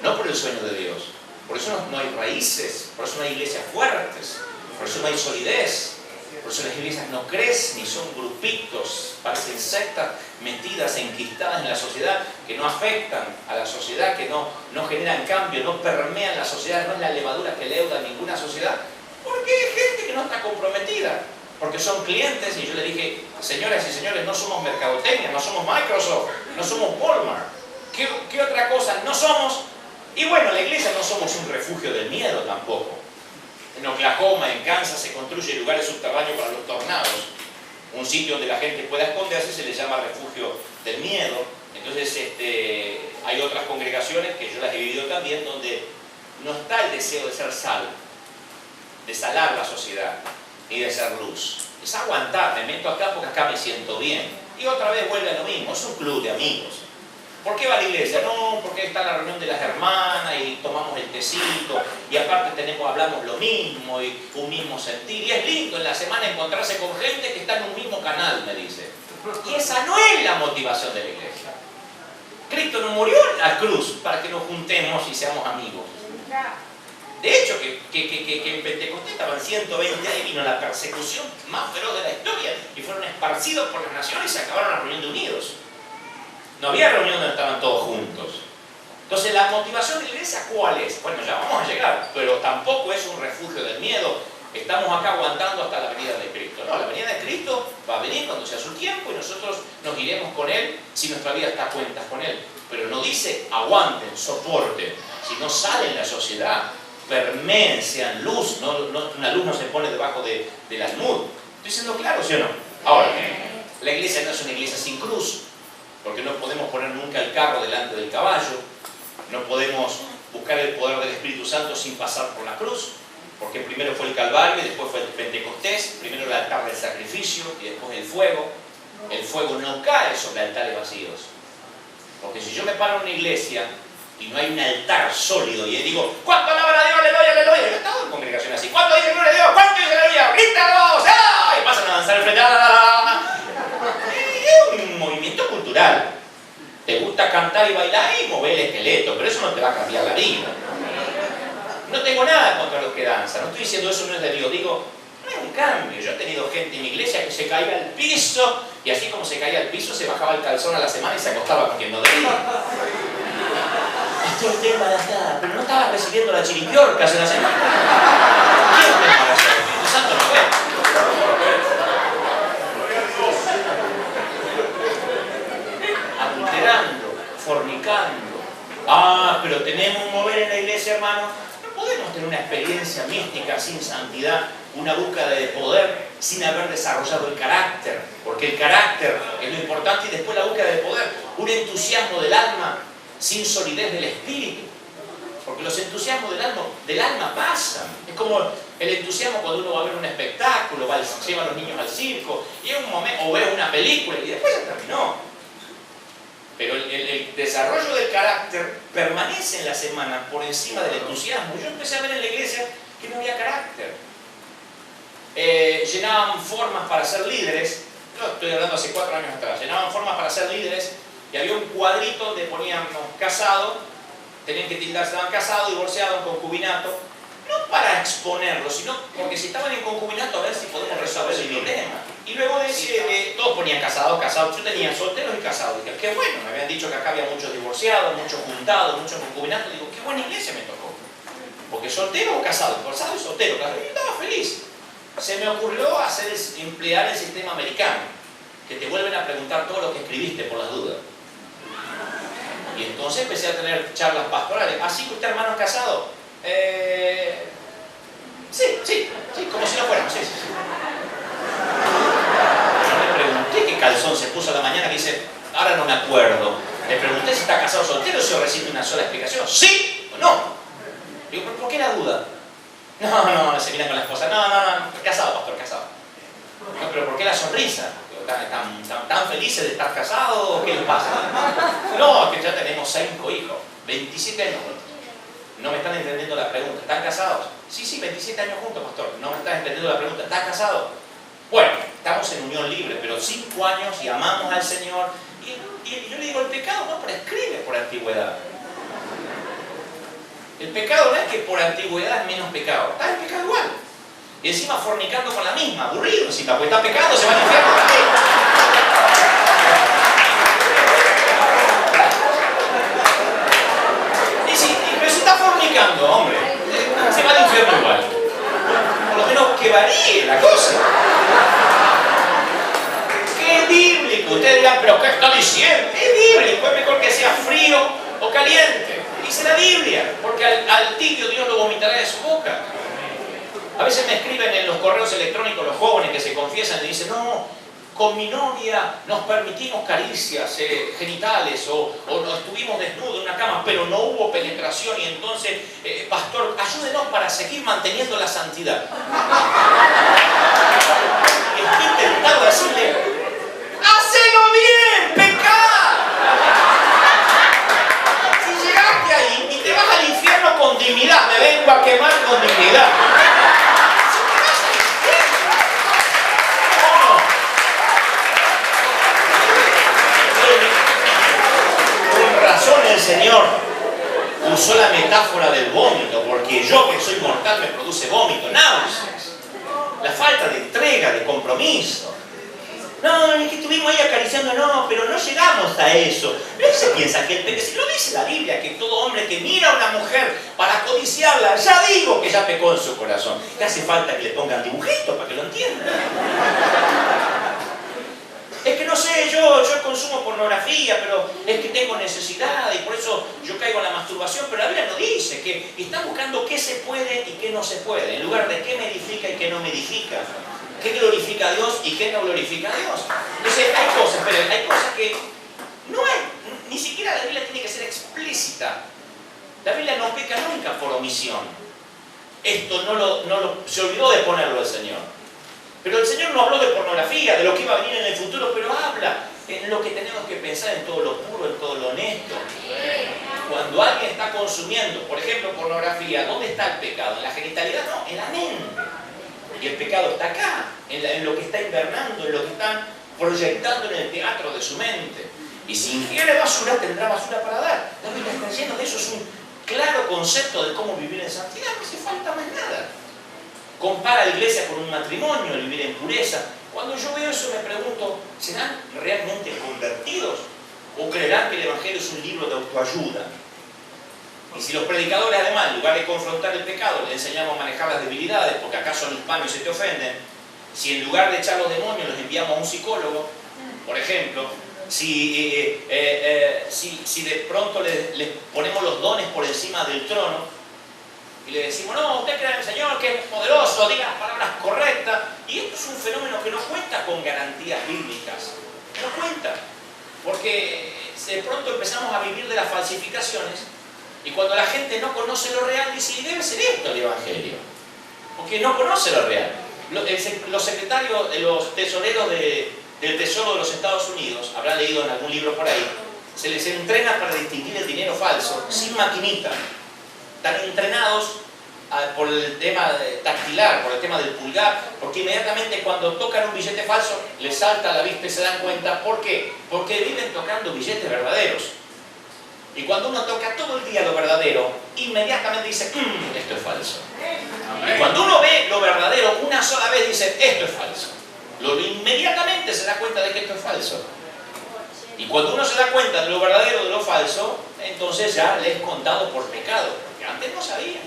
no por el sueño de Dios. Por eso no hay raíces, por eso no hay iglesias fuertes, por eso no hay solidez. Por eso las iglesias no crecen ni son grupitos, parecen sectas metidas, enquistadas en la sociedad, que no afectan a la sociedad, que no generan cambio, no permean la sociedad, no es la levadura que leuda ninguna sociedad, porque hay gente que no está comprometida, porque son clientes. Y yo le dije, señoras y señores, no somos mercadotecnia, no somos Microsoft, no somos Walmart. ¿Qué otra cosa no somos? Y bueno, la iglesia no somos un refugio del miedo tampoco. En Oklahoma, en Kansas, se construyen lugares subterráneos para los tornados. Un sitio donde la gente pueda esconderse se le llama refugio del miedo. Entonces hay otras congregaciones que yo las he vivido también, donde no está el deseo de ser sal, de salar la sociedad y de ser luz. Es aguantar, me meto acá porque acá me siento bien. Y otra vez vuelve a lo mismo, es un club de amigos. ¿Por qué va a la iglesia? No, porque está la reunión de las hermanas y tomamos el tecito y aparte hablamos lo mismo y un mismo sentir. Y es lindo en la semana encontrarse con gente que está en un mismo canal, me dice. Y esa no es la motivación de la iglesia. Cristo no murió en la cruz para que nos juntemos y seamos amigos. De hecho, que en Pentecostés estaban 120 años y vino la persecución más feroz de la historia y fueron esparcidos por las naciones y se acabaron la reunión de unidos. No había reunión donde estaban todos juntos. Entonces, la motivación de la iglesia, ¿cuál es? Bueno, ya vamos a llegar, pero tampoco es un refugio del miedo. Estamos acá aguantando hasta la venida de Cristo. No, la venida de Cristo va a venir cuando sea su tiempo y nosotros nos iremos con Él si nuestra vida está a cuentas con Él. Pero no dice aguanten, soporten. Si no salen la sociedad, permeen, sean luz. Una luz no se pone debajo del almud. ¿Estoy siendo claro, sí o no? Ahora, la iglesia no es una iglesia sin cruz, porque no podemos poner nunca el carro delante del caballo, no podemos buscar el poder del Espíritu Santo sin pasar por la cruz, porque primero fue el Calvario y después fue el Pentecostés, primero el altar del sacrificio y después el fuego. El fuego no cae sobre altares vacíos, porque si yo me paro en una iglesia y no hay un altar sólido y digo, ¿cuánto alaban a Dios? Aleluya, aleluya. Yo he estado en congregaciones así, ¿cuánto dice gloria a Dios? ¿Cuánto dice aleluya? ¡Grítalos! ¡Ah! Y pasan a danzar enfrente. Es un movimiento cultural. Te gusta cantar y bailar y mover el esqueleto, pero eso no te va a cambiar la vida. No tengo nada contra los que danzan, no estoy diciendo eso no es de Dios, digo, no es un cambio. Yo he tenido gente en mi iglesia que se caía al piso y así como se caía al piso se bajaba el calzón a la semana y se acostaba con quien no debía. Estoy embarazada, pero no estaba recibiendo la chiripiorca hace una semana. ¿Quién está embarazada? El Espíritu Santo no fue. Adulterando, fornicando. Ah, pero tenemos un mover en la iglesia, hermano. No podemos tener una experiencia mística sin santidad, una búsqueda de poder sin haber desarrollado el carácter, porque el carácter es lo importante y después la búsqueda del poder. Un entusiasmo del alma sin solidez del espíritu, porque los entusiasmos del alma pasan. Es como el entusiasmo cuando uno va a ver un espectáculo, lleva a los niños al circo, y en un momento, o ve una película y después ya terminó. Pero el desarrollo del carácter permanece en la semana por encima del entusiasmo. Yo empecé a ver en la iglesia que no había carácter. Llenaban formas para ser líderes, no estoy hablando hace 4 años atrás, llenaban formas para ser líderes y había un cuadrito donde ponían casado, tenían que tildar, estaban casados, divorciados, en concubinato, no para exponerlo, sino porque si estaban en concubinato a ver si podemos resolver el problema. Y luego todos ponían casados, yo tenía solteros y casados. Dije, qué bueno, me habían dicho que acá había muchos divorciados, muchos juntados, muchos concubinatos. Digo, qué buena iglesia me tocó. Porque soltero o casado y soltero, casado, y estaba feliz. Se me ocurrió emplear el sistema americano, que te vuelven a preguntar todo lo que escribiste por las dudas. Y entonces empecé a tener charlas pastorales. ¿Así que usted, hermano, es casado? Sí, como si no fuéramos, sí. Yo le pregunté qué calzón se puso a la mañana, que dice, ahora no me acuerdo. Le pregunté si está casado o soltero, si yo recibo una sola explicación. ¿Sí o no? Digo, ¿pero por qué la duda? No, se miran con la esposa. No, casado, pastor, casado. No, pero ¿por qué la sonrisa? ¿Tan felices de estar casados? ¿Qué les pasa? No, que ya tenemos 5 hijos, 27 años juntos. No me están entendiendo la pregunta. ¿Están casados? Sí, 27 años juntos, pastor. No me estás entendiendo la pregunta. ¿Estás casado? Bueno, estamos en unión libre, pero 5 años y amamos al Señor. Y yo le digo, el pecado no prescribe por antigüedad. El pecado no es que por antigüedad es menos pecado. Está en pecado igual. Y encima fornicando con la misma, aburrido encima, porque está pecando, se va al infierno también. Pero si está fornicando, hombre, se va al infierno igual. Por lo menos que varíe la cosa. Que es bíblico. Ustedes dirán, pero ¿qué está diciendo? Es bíblico, es mejor que sea frío o caliente. Dice la Biblia, porque al tibio Dios lo vomitará de su boca. A veces me escriben en los correos electrónicos los jóvenes que se confiesan y dicen, no, con mi novia nos permitimos caricias genitales o estuvimos desnudos en una cama, pero no hubo penetración y entonces, pastor, ayúdenos para seguir manteniendo la santidad. Estoy tentado a decirle, ¡hácelo bien, pecad! Si llegaste ahí y te vas al infierno con dignidad, me vengo a quemar con dignidad. El Señor usó la metáfora del vómito, porque yo que soy mortal me produce vómito, náuseas, la falta de entrega, de compromiso. No, es que estuvimos ahí acariciando, no, pero no llegamos a eso. No se piensa que el pecado, si lo dice la Biblia, que todo hombre que mira a una mujer para codiciarla, ya digo que ya pecó en su corazón. Le hace falta que le pongan dibujitos para que lo entiendan. Es que no sé, yo consumo pornografía, pero es que tengo necesidad y por eso yo caigo en la masturbación. Pero la Biblia no dice que está buscando qué se puede y qué no se puede, en lugar de qué me edifica y qué no me edifica, qué glorifica a Dios y qué no glorifica a Dios. Entonces hay cosas, pero hay cosas que no hay, ni siquiera la Biblia tiene que ser explícita. La Biblia no peca nunca por omisión. Esto se olvidó de ponerlo el Señor. Pero el Señor no habló de pornografía, de lo que iba a venir en el futuro, pero habla en lo que tenemos que pensar, en todo lo puro, en todo lo honesto. Cuando alguien está consumiendo, por ejemplo, pornografía, ¿dónde está el pecado? ¿En la genitalidad? No, en la mente. Y el pecado está acá, en lo que está invernando, en lo que están proyectando en el teatro de su mente. Y si ingiere basura, tendrá basura para dar. La Biblia está llena de eso, es un claro concepto de cómo vivir en santidad, no hace falta más nada. Compara la iglesia con un matrimonio, el vivir en pureza. Cuando yo veo eso me pregunto, ¿serán realmente convertidos? ¿O creerán que el Evangelio es un libro de autoayuda? Y si los predicadores además, en lugar de confrontar el pecado, le enseñamos a manejar las debilidades, porque acá son hispanos y se te ofenden, si en lugar de echar los demonios los enviamos a un psicólogo, por ejemplo, si de pronto les ponemos los dones por encima del trono, y le decimos, no, usted cree en el Señor, que es poderoso, diga las palabras correctas. Y esto es un fenómeno que no cuenta con garantías bíblicas. No cuenta. Porque de pronto empezamos a vivir de las falsificaciones y cuando la gente no conoce lo real, dice, y debe ser esto el Evangelio. Porque no conoce lo real. Los secretarios, los tesoreros del Tesoro de los Estados Unidos, habrá leído en algún libro por ahí, se les entrena para distinguir el dinero falso sin maquinita. Están entrenados por el tema tactilar, por el tema del pulgar, porque inmediatamente cuando tocan un billete falso les salta a la vista y se dan cuenta. ¿Por qué? Porque viven tocando billetes verdaderos. Y cuando uno toca todo el día lo verdadero, inmediatamente dice, esto es falso. Y cuando uno ve lo verdadero una sola vez, dice, esto es falso. Inmediatamente se da cuenta de que esto es falso. Y cuando uno se da cuenta de lo verdadero de lo falso, entonces ya le es contado por pecado, porque antes no sabía.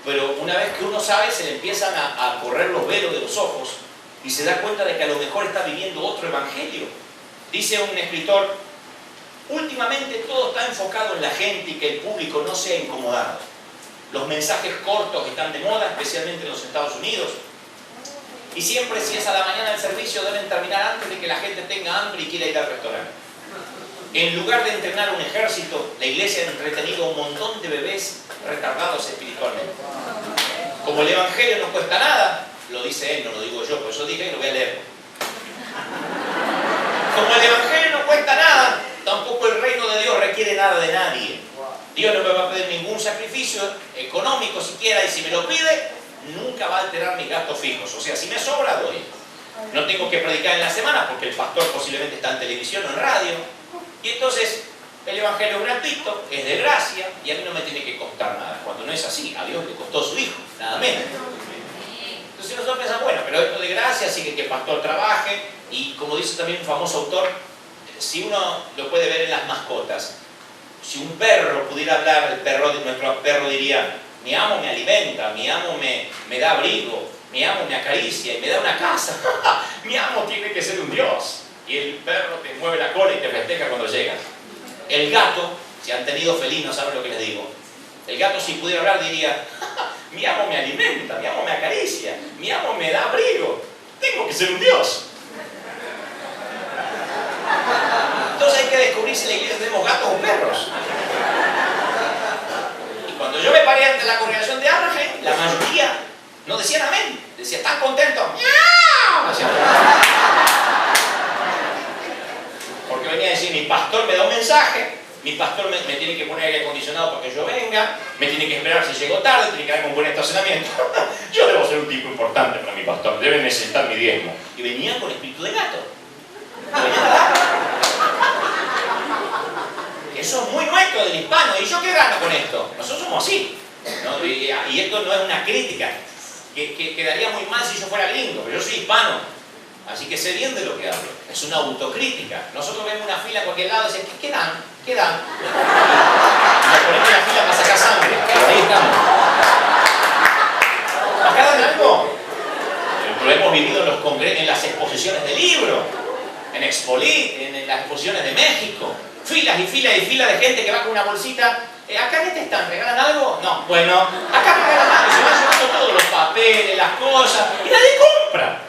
Pero una vez que uno sabe, se le empiezan a correr los velos de los ojos y se da cuenta de que a lo mejor está viviendo otro evangelio. Dice un escritor, últimamente todo está enfocado en la gente y que el público no sea incomodado. Los mensajes cortos están de moda, especialmente en los Estados Unidos. Y siempre, si es a la mañana del servicio, deben terminar antes de que la gente tenga hambre y quiera ir al restaurante. En lugar de entrenar un ejército, la iglesia ha entretenido a un montón de bebés retardados espiritualmente. Como el Evangelio no cuesta nada, lo dice él, no lo digo yo, por eso dije que lo voy a leer. Como el Evangelio no cuesta nada, tampoco el reino de Dios requiere nada de nadie. Dios no me va a pedir ningún sacrificio económico siquiera, y si me lo pide, nunca va a alterar mis gastos fijos. O sea, si me sobra, doy. No tengo que predicar en la semana porque el pastor posiblemente está en televisión o en radio. Y entonces el Evangelio es gratuito, es de gracia y a mí no me tiene que costar nada. Cuando no es así, a Dios le costó su hijo, nada menos. Entonces nosotros pensamos, bueno, pero esto de gracia sigue que el pastor trabaje. Y como dice también un famoso autor, si uno lo puede ver en las mascotas, si un perro pudiera hablar, nuestro perro diría, mi amo me alimenta, mi amo me da abrigo, mi amo me acaricia y me da una casa. Mi amo tiene que ser un Dios. Y el perro te mueve la cola y te festeja cuando llegas. El gato, si han tenido felinos, ¿saben lo que les digo? El gato, si pudiera hablar, diría, mi amo me alimenta, mi amo me acaricia, mi amo me da abrigo. Tengo que ser un Dios. Entonces hay que descubrir si en la iglesia tenemos gatos o perros. Y cuando yo me paré ante la congregación de Anaheim, la mayoría no decían amén. Decía, ¿están contentos? ¡Miau! Porque venía a decir, mi pastor me da un mensaje, mi pastor me tiene que poner aire acondicionado para que yo venga, me tiene que esperar si llego tarde, tiene que darme un buen estacionamiento. Yo debo ser un tipo importante para mi pastor, debe necesitar mi diezmo. Y venía con espíritu de gato. Eso es muy nuestro del hispano. ¿Y yo qué gano con esto? Nosotros somos así, ¿no? Y esto no es una crítica, que quedaría muy mal si yo fuera gringo, pero yo soy hispano, así que sé bien de lo que hablo. Es una autocrítica. Nosotros vemos una fila a cualquier lado y decimos, ¿qué dan? ¿Qué dan? Y nos ponemos en la fila para sacar sangre. Pero ahí estamos. ¿Acá dan algo? Lo hemos vivido en las exposiciones de libros, en las exposiciones de México. Filas y filas y filas de gente que va con una bolsita. ¿Acá qué te están? ¿Regalan algo? No. Bueno, acá regalan algo. Se van llevando todos los papeles, las cosas, y nadie compra.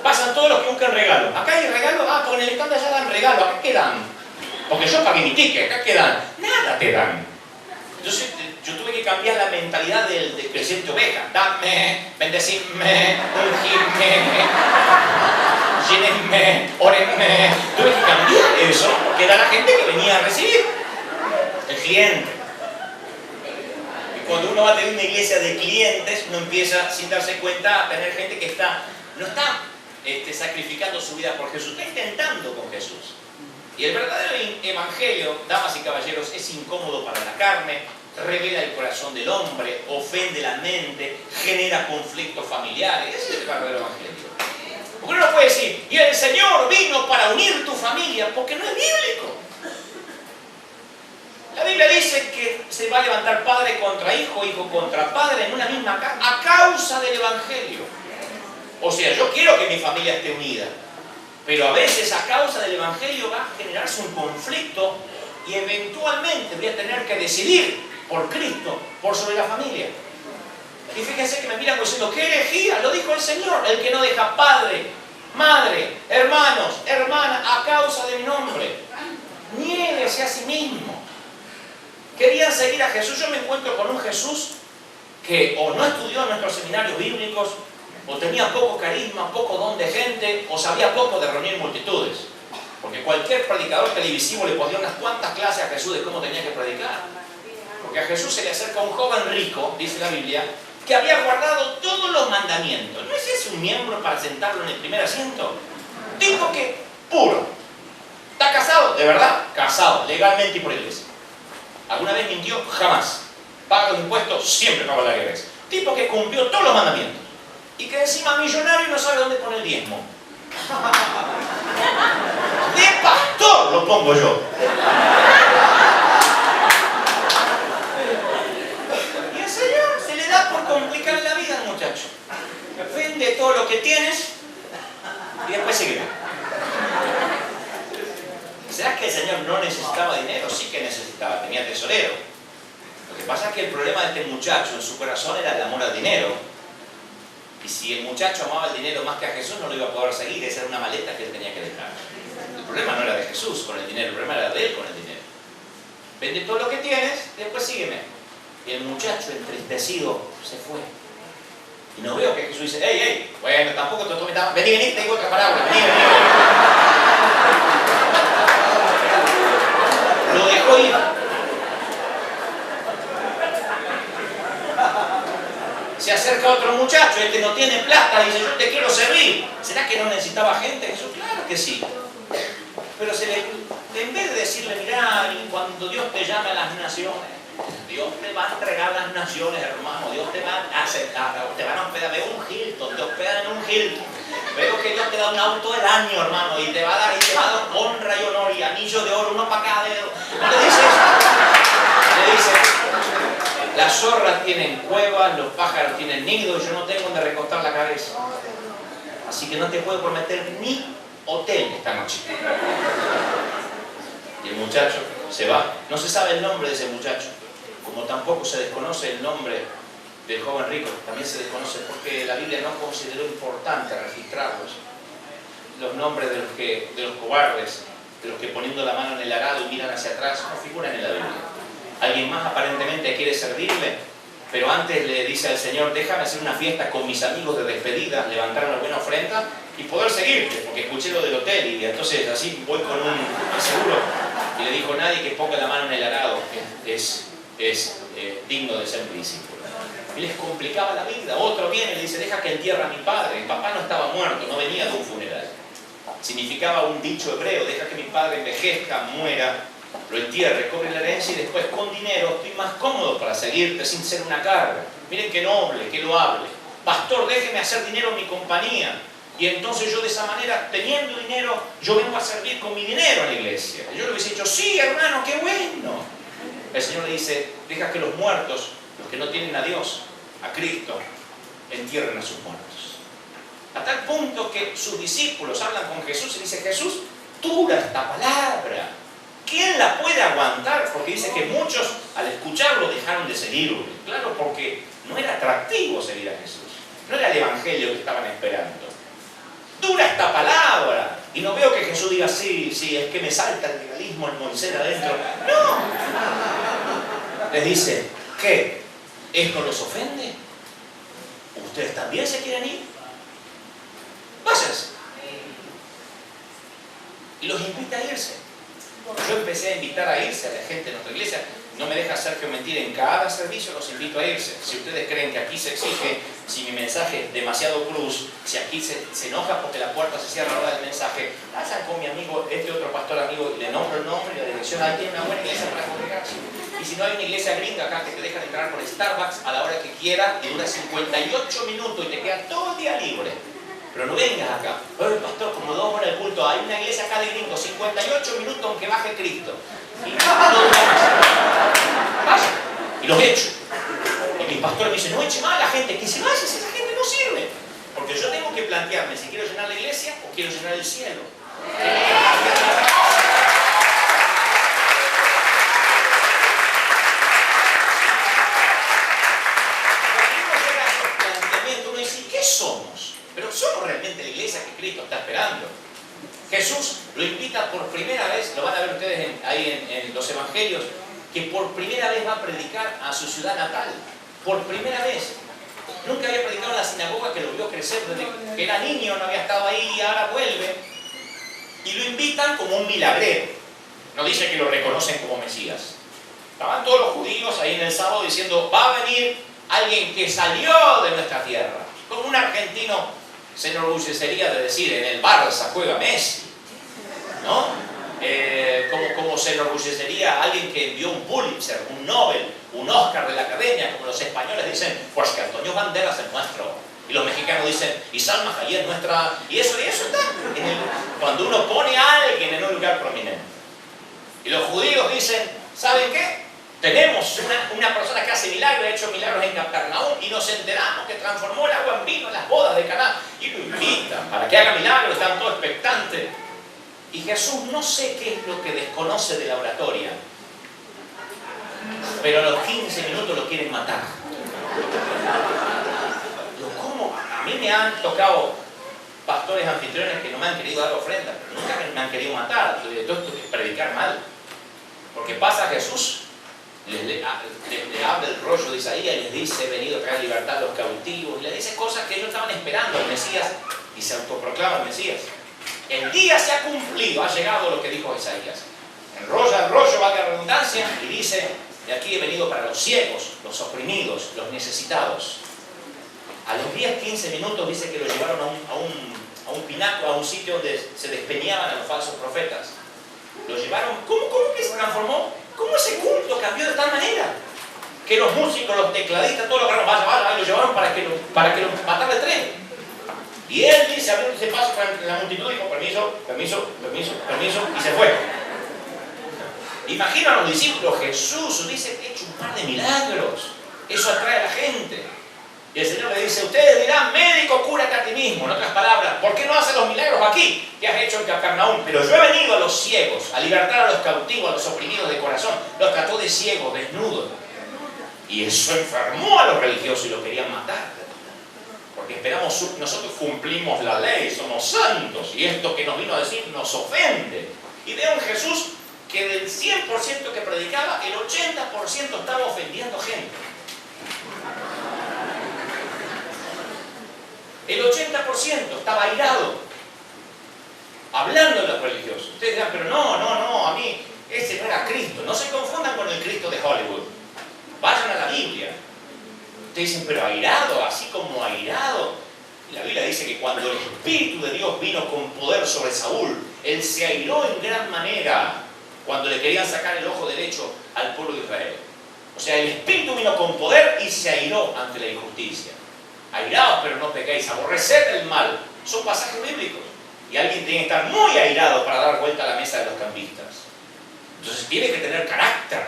Pasan todos los que buscan regalos. Acá hay regalos, porque en el stand allá dan regalos. ¿Acá qué dan? Porque yo pagué mi ticket. ¿Acá qué dan? Nada te dan. Entonces yo tuve que cambiar la mentalidad del creciente oveja. Dame, bendecidme, ungidme, llénenme, órenme. Tuve que cambiar eso porque era la gente que venía a recibir. El cliente. Y cuando uno va a tener una iglesia de clientes, uno empieza sin darse cuenta a tener gente que no está sacrificando su vida por Jesús, está intentando con Jesús. Y el verdadero evangelio, damas y caballeros, es incómodo para la carne, revela el corazón del hombre, ofende la mente, genera conflictos familiares. Ese es el verdadero evangelio. Porque uno puede decir, y el Señor vino para unir tu familia, porque no es bíblico. La Biblia dice que se va a levantar padre contra hijo, hijo contra padre en una misma casa, a causa del evangelio. O sea, yo quiero que mi familia esté unida, pero a veces a causa del evangelio va a generarse un conflicto y eventualmente voy a tener que decidir por Cristo, por sobre la familia. Y fíjense que me miran diciendo, ¿qué herejía? Lo dijo el Señor, el que no deja padre, madre, hermanos, hermanas, a causa de mi nombre. Niéguese a sí mismo. Querían seguir a Jesús. Yo me encuentro con un Jesús que o no estudió en nuestros seminarios bíblicos, o tenía poco carisma, poco don de gente, o sabía poco de reunir multitudes. Porque cualquier predicador televisivo le ponía unas cuantas clases a Jesús de cómo tenía que predicar. Porque a Jesús se le acerca un joven rico, dice la Biblia, que había guardado todos los mandamientos. ¿No es ese un miembro para sentarlo en el primer asiento? Dijo que puro. ¿Está casado? ¿De verdad? Casado, legalmente y por iglesia. ¿Alguna vez mintió? Jamás. ¿Paga los impuestos? Siempre paga la iglesia. Tipo que cumplió todos los mandamientos. Y que encima millonario y no sabe dónde poner el diezmo. De pastor lo pongo yo. Y el Señor se le da por complicar la vida al muchacho. Vende todo lo que tienes y después sigue. ¿Será que el Señor no necesitaba dinero? Sí que necesitaba, tenía tesorero. Lo que pasa es que el problema de este muchacho en su corazón era el amor al dinero. Y si el muchacho amaba el dinero más que a Jesús, no lo iba a poder seguir. Esa era una maleta que él tenía que dejar. El problema no era de Jesús con el dinero, el problema era de él con el dinero. Vende todo lo que tienes y después sígueme. Y el muchacho, entristecido, se fue. Y no veo que Jesús dice, ¡ey, ey! Bueno, tampoco te tomes tan... Vení, vení, te digo otra palabra. Vení, vení, vení. Lo dejó ir. Se acerca otro muchacho, el que no tiene plata, dice, yo te quiero servir. ¿Será que no necesitaba gente? Jesús, claro que sí. Pero en vez de decirle, mirá, cuando Dios te llame a las naciones, Dios te va a entregar las naciones, hermano. Dios te va a aceptar, te van a hospedar. Veo un Hilton, te hospedan en un Hilton. Veo que Dios te da un auto del año, hermano, y te va a dar honra y honor y anillo de oro, uno para cada dedo. ¿No le dices? Le dice, las zorras tienen cuevas, los pájaros tienen nidos, yo no tengo donde recostar la cabeza. Así que no te puedo prometer ni hotel esta noche. Y el muchacho se va. No se sabe el nombre de ese muchacho, como tampoco se desconoce el nombre del joven rico. También se desconoce porque la Biblia no consideró importante registrarlos. Los nombres de los cobardes, de los que poniendo la mano en el arado y miran hacia atrás, no figuran en la Biblia. Alguien más aparentemente quiere servirle, pero antes le dice al Señor, déjame hacer una fiesta con mis amigos de despedida, levantar una buena ofrenda y poder seguirte, porque escuché lo del hotel y entonces así voy con un seguro. Y le dijo, nadie que ponga la mano en el arado es digno de ser mi discípulo. Y les complicaba la vida. Otro viene y le dice, deja que entierre a mi padre. Mi papá no estaba muerto, no venía de un funeral. Significaba un dicho hebreo, deja que mi padre envejezca, muera, lo entierre, cobre la herencia y después con dinero estoy más cómodo para seguirte sin ser una carga. Miren qué noble, qué loable. Pastor, déjeme hacer dinero en mi compañía. Y entonces yo de esa manera, teniendo dinero, yo vengo a servir con mi dinero a la iglesia. Y yo le hubiese dicho, sí, hermano, qué bueno. El Señor le dice, deja que los muertos, los que no tienen a Dios, a Cristo, entierren a sus muertos. A tal punto que sus discípulos hablan con Jesús y dicen, Jesús, dura esta palabra. ¿Quién la puede aguantar? Porque dice que muchos al escucharlo dejaron de seguirlo. Claro, porque no era atractivo seguir a Jesús. No era el evangelio que estaban esperando. Dura esta palabra. Y no veo que Jesús diga, sí, es que me salta el legalismo, el Moisés adentro. No. Les dice, ¿qué? ¿Esto los ofende? ¿Ustedes también se quieren ir? Váyanse. Y los invita a irse. Yo empecé a invitar a irse a la gente de nuestra iglesia. No me deja Sergio mentir, en cada servicio los invito a irse. Si ustedes creen que aquí se exige, si mi mensaje es demasiado cruz, si aquí se enoja porque la puerta se cierra a la hora del mensaje, vayan con mi amigo, este otro pastor amigo, y le nombro el nombre y la dirección. Ahí tiene una buena iglesia para congregarse. Y si no hay una iglesia gringa acá que te dejan entrar por Starbucks a la hora que quieras, y dura 58 minutos y te queda todo el día libre. Pero no vengas acá. Oye, pastor, como 2 horas de culto, hay una iglesia acá de gringos, 58 minutos aunque baje Cristo. Y no vaya. Y los echo. Y mi pastor me dice, no eche más a la gente, que se vaya, si esa gente no sirve. Porque yo tengo que plantearme si quiero llenar la iglesia o quiero llenar el cielo. esperando. Jesús lo invita por primera vez, lo van a ver ustedes ahí en los evangelios, que por primera vez va a predicar a su ciudad natal. Por primera vez. Nunca había predicado en la sinagoga, que lo vio crecer desde que era niño, no había estado ahí y ahora vuelve. Y lo invitan como un milagrero. No dice que lo reconocen como Mesías. Estaban todos los judíos ahí en el sábado diciendo, va a venir alguien que salió de nuestra tierra. Como un argentino se enorgullecería de decir, en el Barça juega Messi, ¿no? Como se enorgullecería alguien que envió un Pulitzer, un Nobel, un Oscar de la Academia, como los españoles dicen, pues que Antonio Banderas es nuestro. Y los mexicanos dicen, y Salma Hayek es nuestra. Y eso está. Cuando uno pone a alguien en un lugar prominente. Y los judíos dicen, ¿saben qué? Tenemos una persona que hace milagros, ha hecho milagros en Capernaum, y nos enteramos que transformó el agua en vino en las bodas de Caná. Y lo invitan para que haga milagros, están todos expectantes. Y Jesús no sé qué es lo que desconoce de la oratoria, pero a los 15 minutos lo quieren matar. ¿Cómo? A mí me han tocado pastores anfitriones que no me han querido dar ofrendas, pero nunca me han querido matar. Entonces, predicar mal. Porque pasa Jesús, le habla el rollo de Isaías y les dice, he venido a traer libertad a los cautivos, y les dice cosas que ellos estaban esperando al Mesías, y se autoproclama el Mesías. El día se ha cumplido, ha llegado lo que dijo Isaías. Enrolla el rollo, valga la redundancia, y dice, de aquí he venido para los ciegos, los oprimidos, los necesitados. A los 10-15 minutos dice que lo llevaron a un pináculo, a un sitio donde se despeñaban a los falsos profetas. Lo llevaron, ¿cómo que se transformó? ¿Cómo ese culto cambió de tal manera? Que los músicos, los tecladistas, todos los que vaya, lo llevaron para que lo matara el tren. Y él dice, abriendo ese paso para la multitud, dijo, permiso, y se fue. Imagina a los discípulos, Jesús dice que ha hecho un par de milagros. Eso atrae a la gente. Y el Señor le dice, ustedes dirán, médico, cúrate a ti mismo. En otras palabras, ¿por qué no haces los milagros aquí que has hecho en Capernaum? Pero yo he venido a los ciegos, a libertar a los cautivos, a los oprimidos de corazón. Los trató de ciegos, desnudos. Y eso enfermó a los religiosos y los querían matar. Porque esperamos, nosotros cumplimos la ley, somos santos. Y esto que nos vino a decir nos ofende. Y veo un Jesús que del 100% que predicaba, el 80% estaba ofendiendo gente. El 80% estaba airado, hablando de los religiosos. Ustedes dirán, pero no, a mí, ese no era Cristo. No se confundan con el Cristo de Hollywood. Vayan a la Biblia. Ustedes dicen, pero airado, así como airado. Y la Biblia dice que cuando el Espíritu de Dios vino con poder sobre Saúl, él se airó en gran manera cuando le querían sacar el ojo derecho al pueblo de Israel. O sea, el Espíritu vino con poder y se airó ante la injusticia. Airaos, pero no pequéis, aborreced el mal. Son pasajes bíblicos. Y alguien tiene que estar muy airado para dar vuelta a la mesa de los campistas. Entonces tiene que tener carácter.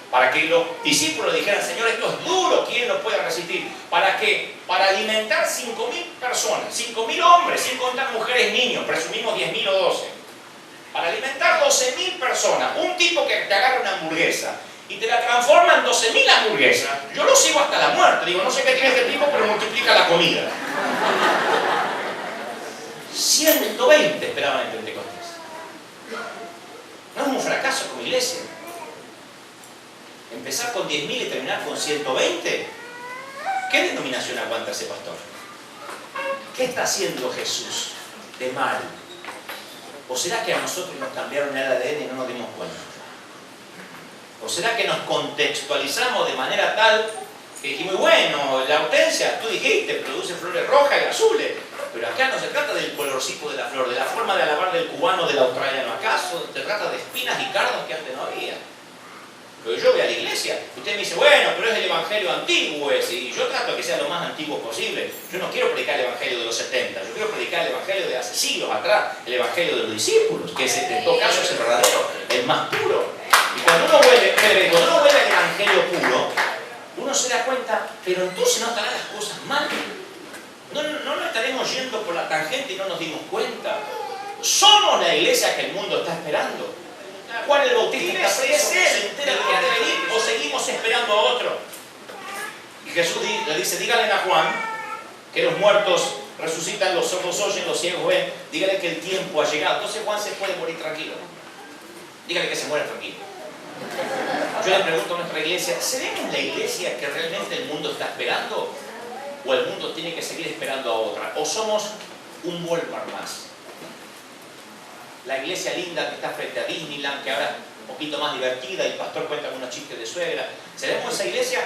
Para que los discípulos dijeran, Señor, esto es duro, ¿quién lo puede resistir? ¿Para qué? Para alimentar 5.000 personas, 5.000 hombres, sin contar mujeres, niños, presumimos 10.000 o 12. Para alimentar 12.000 personas, un tipo que te agarra una hamburguesa y te la transforma en 12.000 hamburguesas, yo lo sigo hasta la muerte. Digo, no sé qué tiene este tipo, pero multiplica la comida. 120 esperaban en Pentecostés. No es un fracaso como iglesia. Empezar con 10.000 y terminar con 120. ¿Qué denominación aguanta ese pastor? ¿Qué está haciendo Jesús de mal? ¿O será que a nosotros nos cambiaron el ADN y no nos dimos cuenta? ¿O será que nos contextualizamos de manera tal que dijimos, bueno, la hortensia, tú dijiste, produce flores rojas y azules, pero acá no se trata del colorcito de la flor, de la forma de alabar del cubano, del australiano, acaso se trata de espinas y cardos que antes no había. Pero yo voy a la iglesia, usted me dice, bueno, pero es el evangelio antiguo ese, y yo trato de que sea lo más antiguo posible. Yo no quiero predicar el evangelio de los 70, yo quiero predicar el evangelio de hace siglos atrás, el evangelio de los discípulos, que en todo caso es el verdadero, el más puro. Y cuando uno vuelve al evangelio puro, uno se da cuenta, pero entonces no estarán las cosas mal. No nos estaremos yendo por la tangente y no nos dimos cuenta. Somos la iglesia que el mundo está esperando. Juan el Bautista está preso, se entera que ha de venir, o seguimos esperando a otro. Y Jesús le dice, díganle a Juan que los muertos resucitan, los sordos oyen, los ciegos ven. Dígale que el tiempo ha llegado. Entonces Juan se puede morir tranquilo. Dígale que se muera tranquilo. Yo le pregunto a nuestra iglesia, ¿seremos la iglesia que realmente el mundo está esperando? ¿O el mundo tiene que seguir esperando a otra? ¿O somos un Walmart más? La iglesia linda que está frente a Disneyland, que ahora es un poquito más divertida, y el pastor cuenta unos chistes de suegra. ¿Seremos esa iglesia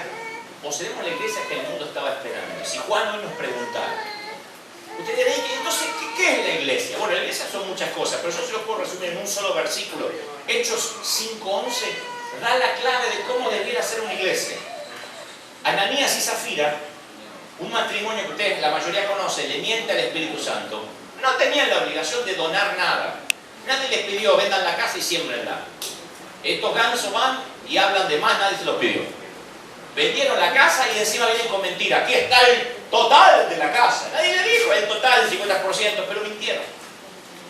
o seremos la iglesia que el mundo estaba esperando? Si Juan hoy nos preguntara, usted dirá, entonces, ¿qué es la iglesia? Bueno, la iglesia son muchas cosas, pero yo se lo puedo resumir en un solo versículo. Hechos 5:11 da la clave de cómo debiera ser una iglesia. Ananías y Zafira, un matrimonio que ustedes la mayoría conocen, le miente al Espíritu Santo, no tenían la obligación de donar nada. Nadie les pidió, vendan la casa y siembrenla. Estos gansos van y hablan de más, nadie se los pidió. Vendieron la casa y encima vienen con mentira. Aquí está el total de la casa. Nadie le dijo el total, el 50%, pero mintieron.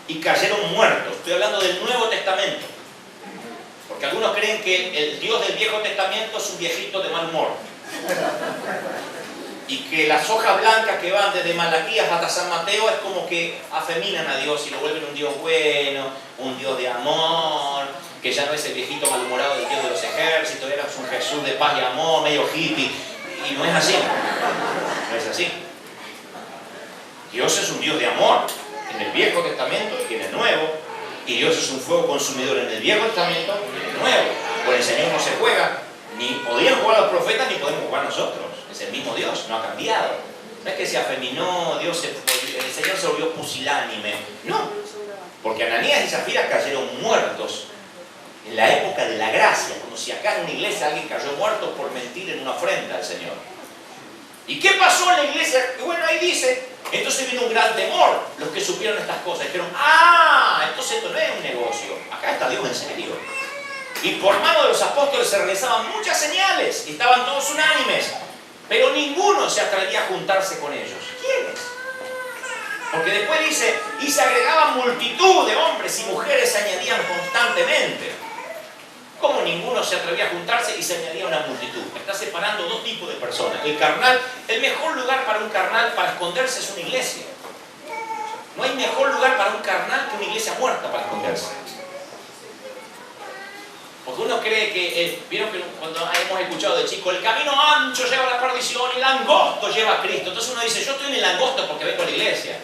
Y cayeron muertos. Estoy hablando del Nuevo Testamento. Porque algunos creen que el Dios del Viejo Testamento es un viejito de mal humor. Y que las hojas blancas que van desde Malaquías hasta San Mateo es como que afeminan a Dios y lo vuelven un Dios bueno, un Dios de amor, que ya no es el viejito malhumorado del Dios de los ejércitos, era un Jesús de paz y amor, medio hippie. Y no es así. No es así. Dios es un Dios de amor en el Viejo Testamento y en el Nuevo. Y Dios es un fuego consumidor en el Viejo Testamento y en el Nuevo. Con el Señor no se juega. Ni podían jugar los profetas ni podemos jugar nosotros. Es el mismo Dios, no ha cambiado. No es que se afeminó, el Señor se volvió pusilánime. No. Porque Ananías y Zafira cayeron muertos en la época de la gracia, como si acá en una iglesia alguien cayó muerto por mentir en una ofrenda al Señor. ¿Y qué pasó en la iglesia? Y bueno, ahí dice, entonces vino un gran temor, los que supieron estas cosas. Dijeron, entonces esto no es un negocio, acá está Dios en serio. Y por mano de los apóstoles se realizaban muchas señales, y estaban todos unánimes, pero ninguno se atrevía a juntarse con ellos. ¿Quiénes? Porque después dice, y se agregaban multitud de hombres y mujeres, se añadían constantemente. ¿Cómo ninguno se atrevía a juntarse y se añadía una multitud? Está separando dos tipos de personas. El carnal, el mejor lugar para un carnal para esconderse es una iglesia. No hay mejor lugar para un carnal que una iglesia muerta para esconderse. Porque uno cree que, vieron que cuando hemos escuchado de chico, el camino ancho lleva a la perdición y el angosto lleva a Cristo. Entonces uno dice, yo estoy en el angosto porque vengo a la iglesia.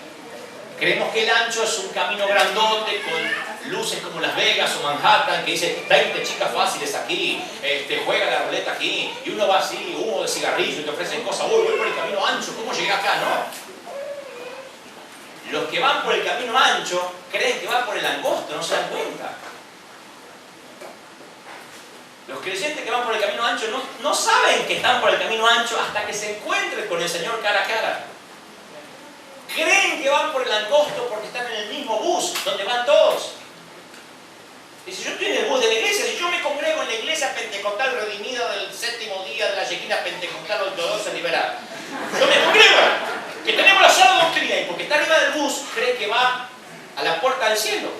Creemos que el ancho es un camino grandote con luces como Las Vegas o Manhattan, que dice 20 chicas fáciles aquí, juega la ruleta aquí, y uno va así, humo de cigarrillo, y te ofrecen cosas, voy por el camino ancho, ¿cómo llegué acá? No. Los que van por el camino ancho creen que van por el angosto, no se dan cuenta. Los creyentes que van por el camino ancho no saben que están por el camino ancho hasta que se encuentren con el Señor cara a cara. Creen que van por el angosto porque están en el mismo bus donde van todos. Dice, yo estoy en el bus de la iglesia, si yo me congrego en la iglesia pentecostal redimida del séptimo día de la Shekinah pentecostal ortodoxa liberal. Yo me congrego, que tenemos la sola doctrina, y porque está arriba del bus, cree que va a la puerta del cielo.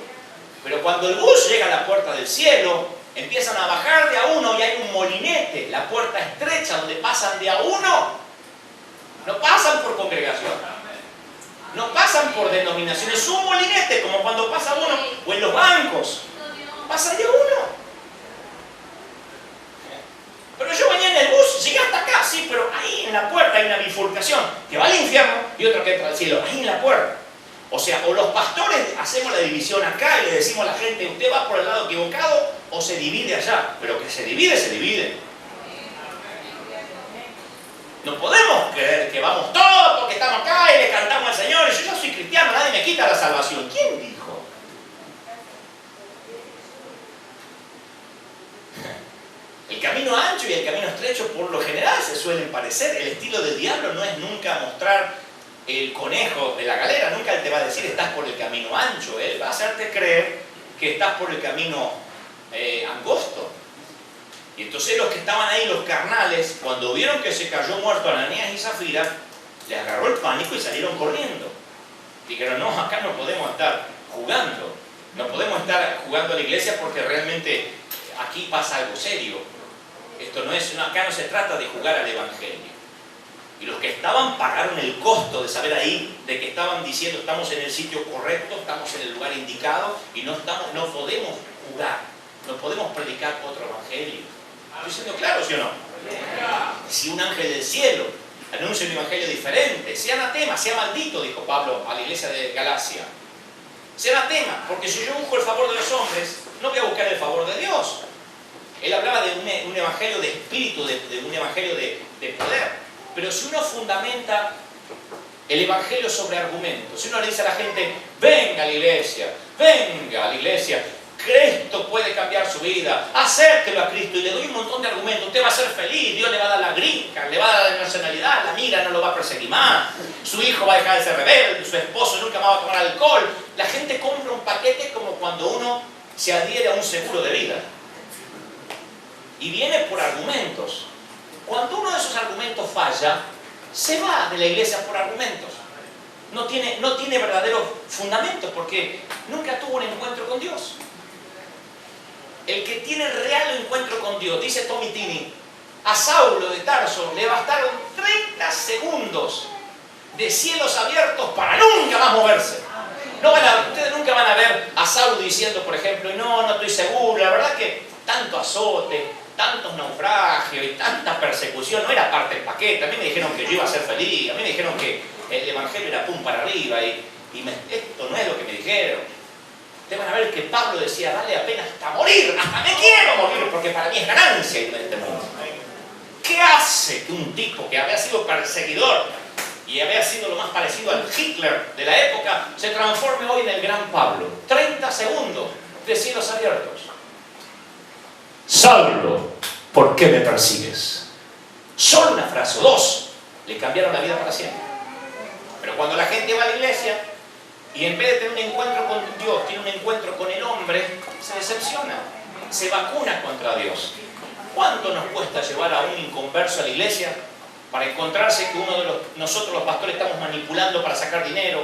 Pero cuando el bus llega a la puerta del cielo, empiezan a bajar de a uno y hay un molinete, la puerta estrecha donde pasan de a uno. No pasan por congregación. No pasan por denominaciones, es un molinete, como cuando pasa uno, o en los bancos, pasa de uno. Pero yo venía en el bus, llegué hasta acá, sí, pero ahí en la puerta hay una bifurcación, que va al infierno y otra que entra al cielo, ahí en la puerta. O sea, o los pastores hacemos la división acá y le decimos a la gente, usted va por el lado equivocado, o se divide allá, pero que se divide, se divide. No podemos creer que vamos todos porque estamos acá y le cantamos al Señor y yo soy cristiano, nadie me quita la salvación. ¿Quién dijo? El camino ancho y el camino estrecho por lo general se suelen parecer. El estilo del diablo no es nunca mostrar el conejo de la galera, nunca él te va a decir estás por el camino ancho, él va a hacerte creer que estás por el camino angosto. Y entonces los que estaban ahí, los carnales, cuando vieron que se cayó muerto Ananías y Zafira, les agarró el pánico y salieron corriendo. Dijeron, no, acá no podemos estar jugando. No podemos estar jugando a la iglesia porque realmente aquí pasa algo serio. Esto no es, acá no se trata de jugar al evangelio. Y los que estaban pagaron el costo de saber ahí, de que estaban diciendo estamos en el sitio correcto, estamos en el lugar indicado y no podemos jurar, no podemos predicar otro evangelio. ¿Estoy siendo claro, sí o no? Si un ángel del cielo anuncia un evangelio diferente, sea anatema, sea maldito, dijo Pablo a la iglesia de Galacia. Sea anatema, porque si yo busco el favor de los hombres, no voy a buscar el favor de Dios. Él hablaba de un evangelio de espíritu, de un evangelio de poder. Pero si uno fundamenta el evangelio sobre argumentos, si uno le dice a la gente, venga a la iglesia, Cristo puede cambiar su vida, acérquelo a Cristo y le doy un montón de argumentos, usted va a ser feliz, Dios le va a dar la gringa, le va a dar la nacionalidad, la amiga no lo va a perseguir más, su hijo va a dejar de ser rebelde, su esposo nunca más va a tomar alcohol. La gente compra un paquete como cuando uno se adhiere a un seguro de vida. Y viene por argumentos. Cuando uno de esos argumentos falla, se va de la iglesia por argumentos. No tiene verdaderos fundamentos porque nunca tuvo un encuentro con Dios. El que tiene real encuentro con Dios, dice Tommy Tini, a Saulo de Tarso le bastaron 30 segundos de cielos abiertos para nunca más moverse. Ustedes nunca van a ver a Saulo diciendo, por ejemplo, no estoy seguro, la verdad que tanto azote, tantos naufragios y tanta persecución no era parte del paquete. A mí me dijeron que yo iba a ser feliz, a mí me dijeron que el evangelio era pum para arriba esto no es lo que me dijeron. Ustedes van a ver que Pablo decía, vale la pena hasta morir, hasta me quiero morir, porque para mí es ganancia ir en este mundo. ¿Qué hace que un tipo que había sido perseguidor y había sido lo más parecido al Hitler de la época se transforme hoy en el gran Pablo? 30 segundos de cielos abiertos. Saulo, ¿por qué me persigues? Solo una frase o dos le cambiaron la vida para siempre. Pero cuando la gente va a la iglesia y en vez de tener un encuentro con Dios, tiene un encuentro con el hombre, se decepciona, se vacuna contra Dios. ¿Cuánto nos cuesta llevar a un inconverso a la iglesia para encontrarse que nosotros los pastores estamos manipulando para sacar dinero,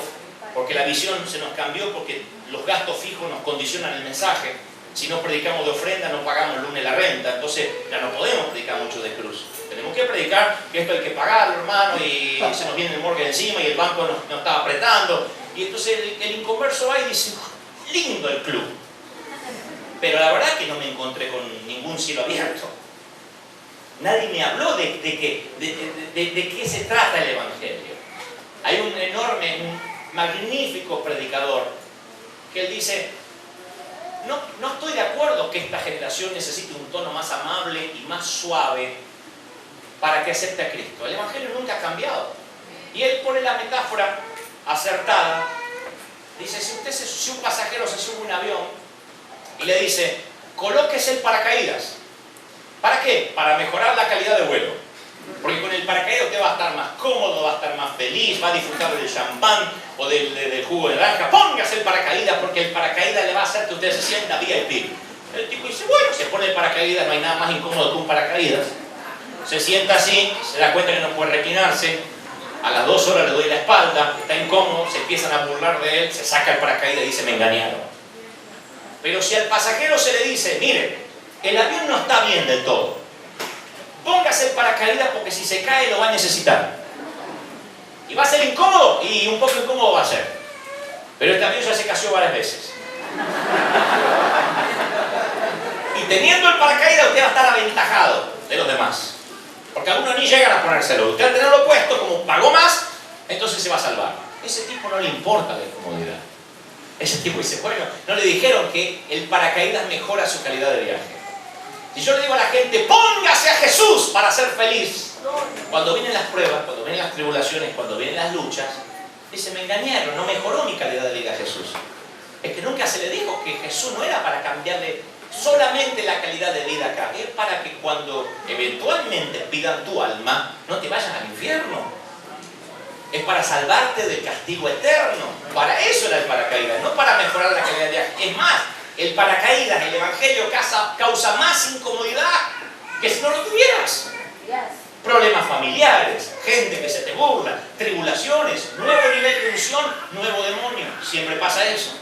porque la visión se nos cambió, porque los gastos fijos nos condicionan el mensaje? Si no predicamos de ofrenda, no pagamos el lunes la renta, entonces ya no podemos predicar mucho de cruz. Tenemos que predicar que esto hay que pagarlo, hermano, y se nos viene el morgue encima y el banco nos está apretando. Y entonces el inconverso va y dice, lindo el club. Pero la verdad que no me encontré con ningún cielo abierto. Nadie me habló de qué se trata el evangelio. Hay un magnífico predicador que él dice, no estoy de acuerdo que esta generación necesite un tono más amable y más suave para que acepte a Cristo. El evangelio nunca ha cambiado. Y él pone la metáfora acertada. Dice, si un pasajero se sube a un avión y le dice, colóquese el paracaídas. ¿Para qué? Para mejorar la calidad de vuelo. Porque con el paracaídas usted va a estar más cómodo, va a estar más feliz, va a disfrutar del champán o del jugo de naranja. Póngase el paracaídas porque el paracaídas le va a hacer que usted se sienta VIP. El tipo dice, bueno, se pone el paracaídas, no hay nada más incómodo que un paracaídas. Se sienta así, se da cuenta que no puede reclinarse. A las 2 horas le doy la espalda, está incómodo, se empiezan a burlar de él, se saca el paracaídas y dice, me engañaron. Pero si al pasajero se le dice, mire, el avión no está bien del todo, póngase el paracaídas porque si se cae lo va a necesitar. Y va a ser incómodo, y un poco incómodo va a ser. Pero este avión ya se cayó varias veces. Y teniendo el paracaídas usted va a estar aventajado de los demás. Porque algunos ni llegan a ponérselo. Usted al tenerlo puesto, como pagó más, entonces se va a salvar. Ese tipo no le importa la incomodidad. Ese tipo dice, bueno, no le dijeron que el paracaídas mejora su calidad de viaje. Si yo le digo a la gente, póngase a Jesús para ser feliz. Cuando vienen las pruebas, cuando vienen las tribulaciones, cuando vienen las luchas, dice, me engañaron, no mejoró mi calidad de vida a Jesús. Es que nunca se le dijo que Jesús no era para cambiarle solamente la calidad de vida acá. Es para que cuando eventualmente pidan tu alma, no te vayas al infierno. Es para salvarte del castigo eterno. Para eso era el paracaídas, no para mejorar la calidad de viaje. Es más, el paracaídas, el evangelio causa más incomodidad que si no lo tuvieras. Problemas familiares, gente que se te burla, tribulaciones, nuevo nivel de unción, nuevo demonio. Siempre pasa eso.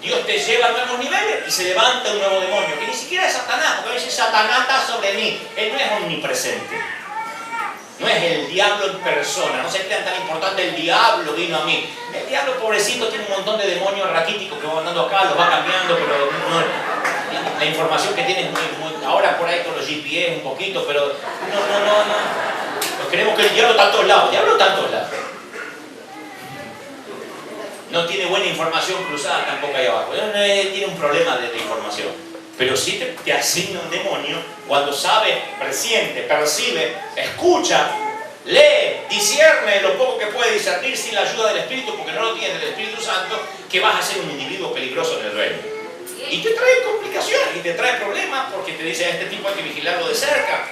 Dios te lleva a nuevos niveles y se levanta un nuevo demonio, que ni siquiera es Satanás, porque a veces Satanás está sobre mí. Él no es omnipresente. No es el diablo en persona, no se crean tan importante, el diablo vino a mí. El diablo, pobrecito, tiene un montón de demonios raquíticos que van andando acá, los va cambiando, pero no, la información que tiene es muy... Ahora por ahí con los GPS un poquito, pero no. Pues creemos que el diablo está a todos lados. El diablo está a todos lados. No tiene buena información cruzada tampoco ahí abajo. Tiene un problema de información. Pero sí te asigna un demonio cuando sabe, presiente, percibe, escucha, lee, discierne lo poco que puede discernir sin la ayuda del Espíritu, porque no lo tiene el Espíritu Santo, que vas a ser un individuo peligroso en el reino. Y te trae complicaciones y te trae problemas porque te dice: a este tipo hay que vigilarlo de cerca.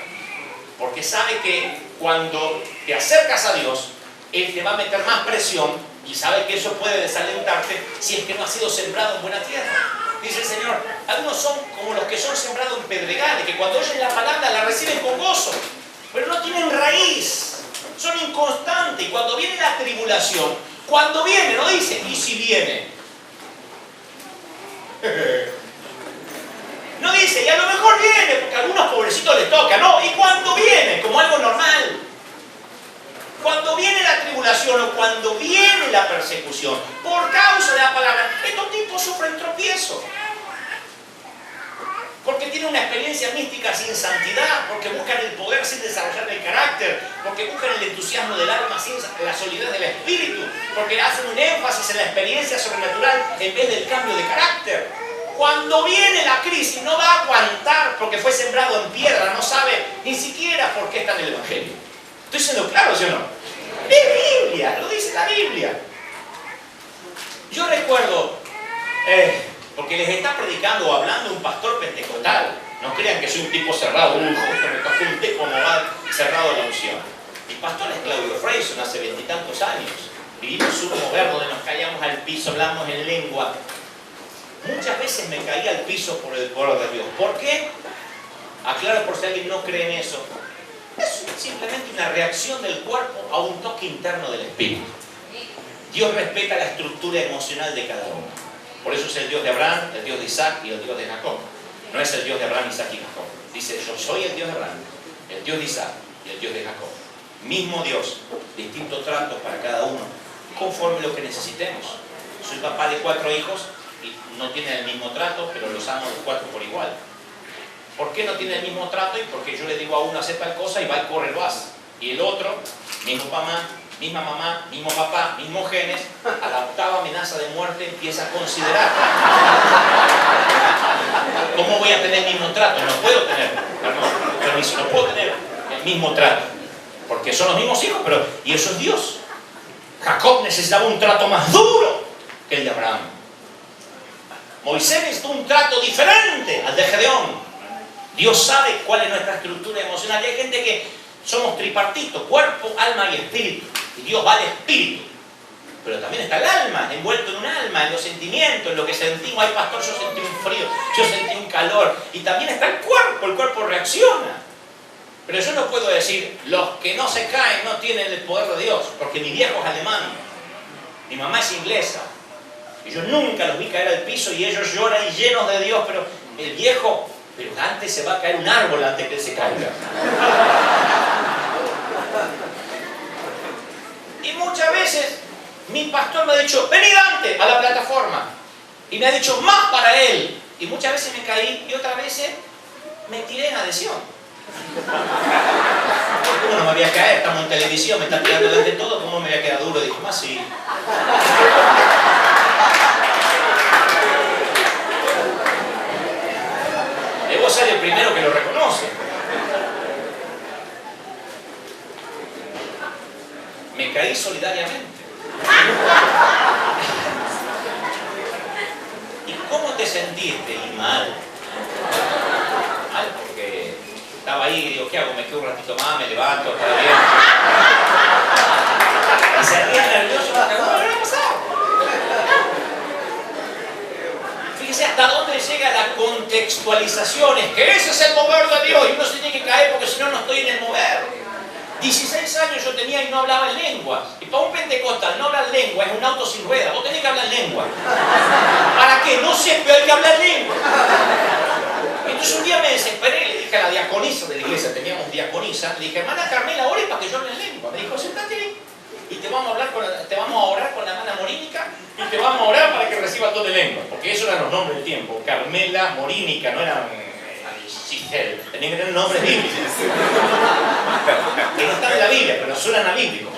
Porque sabe que cuando te acercas a Dios, Él te va a meter más presión y sabe que eso puede desalentarte si es que no ha sido sembrado en buena tierra. Dice el Señor, algunos son como los que son sembrados en pedregales, que cuando oyen la palabra la reciben con gozo, pero no tienen raíz, son inconstantes. Y cuando viene la tribulación, cuando viene, no dice, ¿y si viene? No dice, y a lo mejor viene, porque a algunos pobrecitos les toca, no, y cuando viene, como algo normal. Cuando viene la tribulación o cuando viene la persecución, por causa de la palabra, estos tipos sufren tropiezo. Porque tienen una experiencia mística sin santidad, porque buscan el poder sin desarrollar el carácter, porque buscan el entusiasmo del alma sin la solidez del espíritu, porque hacen un énfasis en la experiencia sobrenatural en vez del cambio de carácter. Cuando viene la crisis no va a aguantar porque fue sembrado en piedra, no sabe ni siquiera por qué está en el Evangelio. ¿Estoy siendo claro, sí o no? Es Biblia, lo dice la Biblia. Yo recuerdo, porque les está predicando o hablando un pastor pentecostal. No crean que soy un tipo cerrado, justo me tocó un tipo como va cerrado a la unción. Mi pastor es Claudio Freyson, hace 20 y tantos años. Vivimos un mover donde nos caíamos al piso, hablamos en lengua. Muchas veces me caía al piso por el poder de Dios. ¿Por qué? Aclaro por si alguien no cree en eso. Es simplemente una reacción del cuerpo a un toque interno del espíritu. Dios respeta la estructura emocional de cada uno. Por eso es el Dios de Abraham, el Dios de Isaac y el Dios de Jacob. No es el Dios de Abraham, Isaac y Jacob. Dice, yo soy el Dios de Abraham, el Dios de Isaac y el Dios de Jacob. Mismo Dios, distintos tratos para cada uno, conforme lo que necesitemos. Soy papá de 4 hijos y no tienen el mismo trato, pero los amo los 4 por igual. ¿Por qué no tiene el mismo trato? Y porque yo le digo a uno hacer tal cosa y va y corre, lo hace. Y el otro, misma mamá, mismo papá, mismos genes, a la 8ª amenaza de muerte empieza a considerar. ¿Cómo voy a tener el mismo trato? No puedo tener, permiso, no puedo tener el mismo trato. Porque son los mismos hijos, pero y eso es Dios. Jacob necesitaba un trato más duro que el de Abraham. Moisés necesitó un trato diferente al de Gedeón. Dios sabe cuál es nuestra estructura emocional. Y hay gente que somos tripartitos, cuerpo, alma y espíritu. Y Dios va al espíritu. Pero también está el alma, envuelto en un alma, en los sentimientos, en lo que sentimos. Ay, pastor, yo sentí un frío, yo sentí un calor. Y también está el cuerpo reacciona. Pero yo no puedo decir, los que no se caen no tienen el poder de Dios, porque mi viejo es alemán, mi mamá es inglesa. Y yo nunca los vi caer al piso y ellos lloran y llenos de Dios, pero el viejo... Pero antes se va a caer un árbol antes que él se caiga. Y muchas veces mi pastor me ha dicho, vení Dante a la plataforma. Y me ha dicho, más para él. Y muchas veces me caí y otras veces me tiré en adhesión. ¿Cómo no me voy a caer? Estamos en televisión, me está tirando delante de todo, ¿cómo me voy a quedar duro? Dijo, más sí. Debo ser el primero que lo reconoce. Me caí solidariamente. ¿Y cómo te sentiste? Y mal. Mal porque estaba ahí y digo, ¿qué hago? Me quedo un ratito más, me levanto, está bien. Y se ría nervioso porque no me había pasado. Fíjese hasta dónde llega la contextualización. Es que ese es el mover de Dios y uno se tiene que caer porque si no, no estoy en el mover. 16 años yo tenía y no hablaba en lengua. Y para un pentecostal no hablar lengua es un auto sin ruedas. Vos tenés que hablar lengua. ¿Para qué? No sé, pero hay que hablar lengua. Entonces un día me desesperé y le dije a la diaconisa de la iglesia, teníamos diaconisa. misa, le dije, hermana Carmela, ore para que yo hable en lengua. Me dijo, sentate ahí y te vamos a orar con la hermana morínica y te vamos a orar para que recibas todo de lengua. Porque esos eran los nombres del tiempo. Carmela, morínica, no eran Giselle. Tenían que tener nombres bíblicos. Que no están en la Biblia, pero suenan a bíblicos.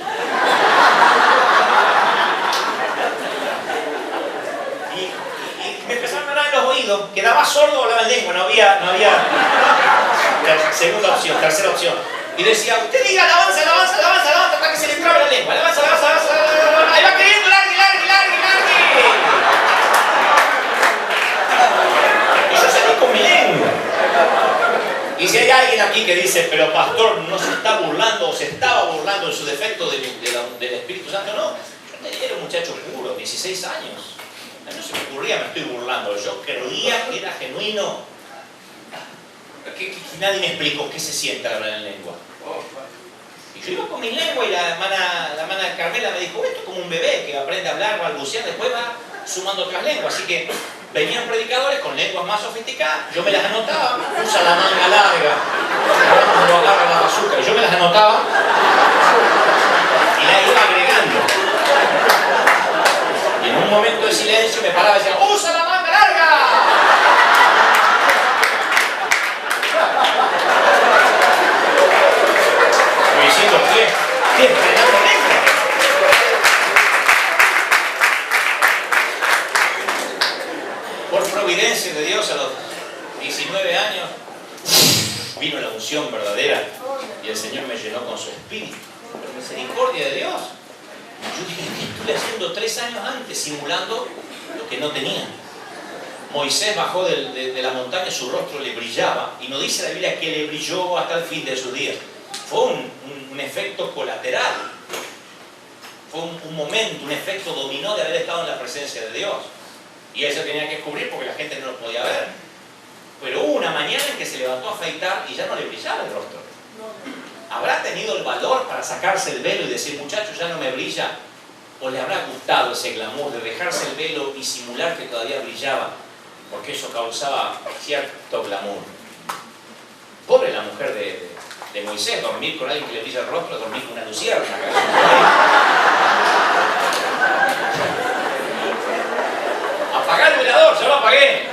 Y me empezaron a hablar en los oídos, quedaba sordo o hablaba en lengua, no había segunda opción, tercera opción. Y decía, usted diga alabanza, alabanza, alabanza, alabanza, hasta que se le trabe la lengua. Alabanza, alabanza, alabanza, alabanza. Ahí va queriendo, largue, largue, largue, largue. Y yo salí con mi lengua. Y si hay alguien aquí que dice, pero pastor, no se está burlando o se estaba burlando en su defecto del Espíritu Santo, no. Yo era un muchacho puro, 16 años. No se me ocurría, me estoy burlando. Yo creía que era genuino. Que nadie me explicó qué se siente al hablar en lengua. Y yo iba con mi lengua y la hermana Carmela me dijo, esto es como un bebé que aprende a hablar, balbucear, después va sumando otras lenguas. Así que venían predicadores con lenguas más sofisticadas, yo me las anotaba, usa la manga larga, lo agarra la bazooka, y yo me las anotaba y la iba agregando. Y en un momento de silencio me paraba y decía, ¡usa la manga larga! Estoy diciendo, ¿qué estrenando lengua? Por providencia de Dios, a los 19 años, vino la unción verdadera y el Señor me llenó con su espíritu. Por misericordia de Dios. Yo dije, ¿qué estuve haciendo 3 años antes simulando lo que no tenía? Moisés bajó de la montaña, su rostro le brillaba, y no dice la Biblia que le brilló hasta el fin de sus días. Fue un efecto colateral, fue un momento, un efecto dominó de haber estado en la presencia de Dios. Y él se tenía que descubrir porque la gente no lo podía ver. Pero hubo una mañana en que se levantó a afeitar y ya no le brillaba el rostro. ¿Habrá tenido el valor para sacarse el velo y decir, muchachos, ya no me brilla? ¿O le habrá gustado ese glamour de dejarse el velo y simular que todavía brillaba? Porque eso causaba cierto glamour. Pobre la mujer de Moisés, dormir con alguien que le brilla el rostro, dormir con una luciérnaga. Apagar el velador, yo lo apagué.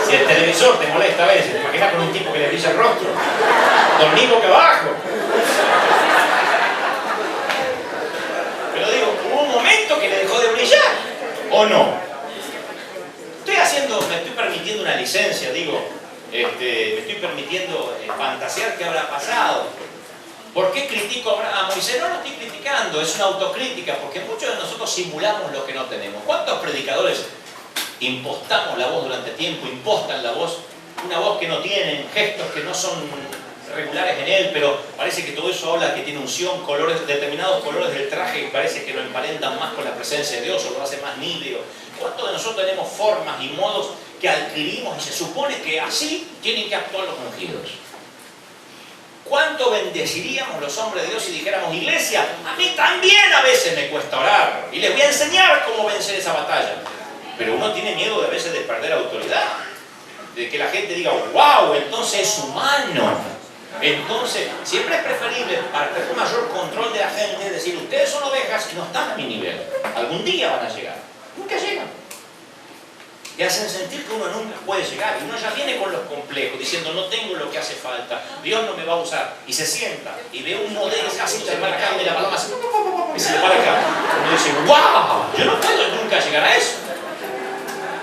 Si el televisor te molesta a veces, te imaginas con un tipo que le brilla el rostro. Dormí boca abajo. Pero digo, hubo un momento que le dejó de brillar, ¿o no? Me estoy permitiendo una licencia, digo, me estoy permitiendo fantasear qué habrá pasado. ¿Por qué critico a Moisés? No lo estoy criticando, es una autocrítica, porque muchos de nosotros simulamos lo que no tenemos. ¿Cuántos predicadores impostamos la voz durante tiempo, impostan la voz, una voz que no tienen, gestos que no son regulares en él, pero parece que todo eso habla que tiene unción, colores, determinados colores del traje que parece que lo emparentan más con la presencia de Dios o lo hace más nítido? ¿Cuántos de nosotros tenemos formas y modos que adquirimos y se supone que así tienen que actuar los ungidos? ¿Cuánto bendeciríamos los hombres de Dios si dijéramos, iglesia, a mí también a veces me cuesta orar y les voy a enseñar cómo vencer esa batalla? Pero uno tiene miedo de a veces de perder autoridad, de que la gente diga, wow, entonces es humano. Entonces, siempre es preferible, para tener mayor control de la gente, decir, ustedes son ovejas y no están a mi nivel. Algún día van a llegar. Nunca llegan. Y hacen sentir que uno nunca puede llegar. Y uno ya viene con los complejos, diciendo, no tengo lo que hace falta, Dios no me va a usar. Y se sienta y ve un modelo así, se para acá, y la paloma así, y se le para acá. Y uno dice, wow, yo no puedo nunca llegar a eso.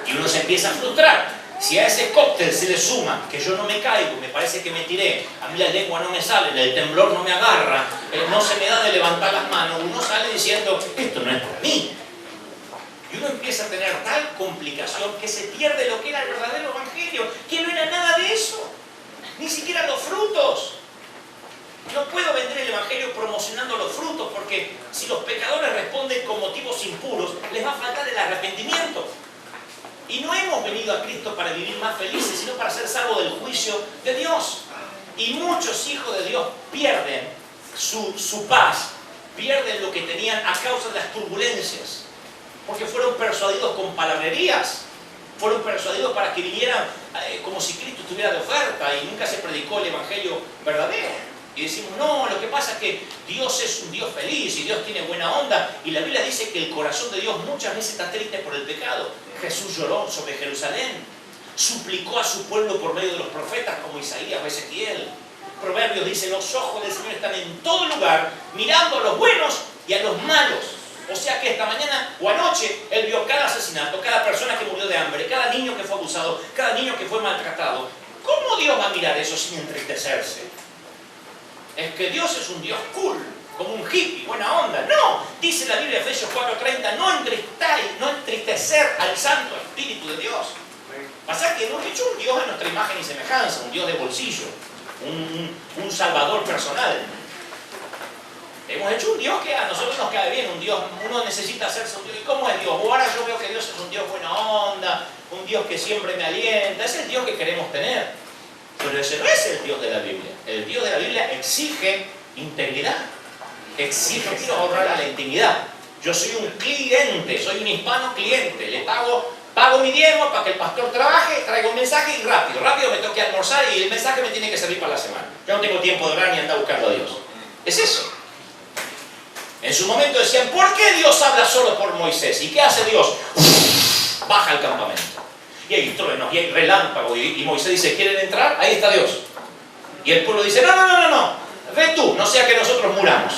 Y uno se empieza a frustrar. Si a ese cóctel se le suma que yo no me caigo, me parece que me tiré, a mí la lengua no me sale, el temblor no me agarra, no se me da de levantar las manos, uno sale diciendo, esto no es para mí. Y uno empieza a tener tal complicación que se pierde lo que era el verdadero evangelio, que no era nada de eso, ni siquiera los frutos. No puedo vender el evangelio promocionando los frutos, porque si los pecadores responden con motivos impuros, les va a faltar el arrepentimiento. Y no hemos venido a Cristo para vivir más felices, sino para ser salvos del juicio de Dios. Y muchos hijos de Dios pierden su paz, pierden lo que tenían a causa de las turbulencias, porque fueron persuadidos con palabrerías. fueron persuadidos para que vinieran como si Cristo estuviera de oferta y nunca se predicó el Evangelio verdadero. Y decimos, no, lo que pasa es que Dios es un Dios feliz y Dios tiene buena onda. Y la Biblia dice que el corazón de Dios muchas veces está triste por el pecado. Jesús lloró sobre Jerusalén, suplicó a su pueblo por medio de los profetas como Isaías o Ezequiel. Proverbios dice, los ojos del Señor están en todo lugar, mirando a los buenos y a los malos. O sea que esta mañana o anoche Él vio cada asesinato, cada persona que murió de hambre, cada niño que fue abusado, cada niño que fue maltratado. ¿Cómo Dios va a mirar eso sin entristecerse? Es que Dios es un Dios cool, como un hippie, buena onda. No, dice la Biblia, Efesios 4:30, no entristecer al Santo Espíritu de Dios. Pasa que hemos hecho un Dios a nuestra imagen y semejanza, un Dios de bolsillo, un salvador personal. Hemos hecho un Dios que a nosotros nos cae bien, un Dios, uno necesita hacerse un Dios. ¿Y cómo es Dios? Ahora yo veo que Dios es un Dios buena onda, un Dios que siempre me alienta, es el Dios que queremos tener. Pero ese no es el Dios de la Biblia. El Dios de la Biblia exige integridad, exige, quiero ahorrar a la intimidad. Yo soy un cliente, soy un hispano cliente, le pago mi diezmo para que el pastor trabaje, traiga un mensaje y rápido me tengo que almorzar y el mensaje me tiene que servir para la semana. Yo no tengo tiempo de orar ni andar buscando a Dios. Es eso. En su momento decían, ¿por qué Dios habla solo por Moisés? ¿Y qué hace Dios? Baja al campamento. Y hay truenos, y hay relámpagos, y Moisés dice, ¿quieren entrar? Ahí está Dios. Y el pueblo dice, no, ve tú, no sea que nosotros muramos.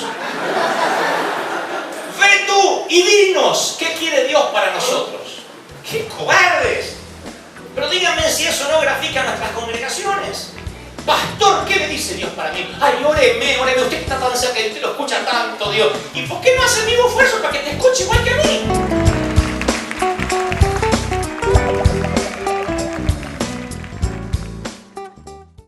Ve tú y dinos, ¿qué quiere Dios para nosotros? ¡Qué cobardes! Pero díganme si eso no grafica nuestras congregaciones. Pastor, ¿qué le dice Dios para mí? Ay, óreme, usted que está tan cerca y usted lo escucha tanto, Dios. ¿Y por qué no hace el mismo esfuerzo para que te escuche igual que a mí?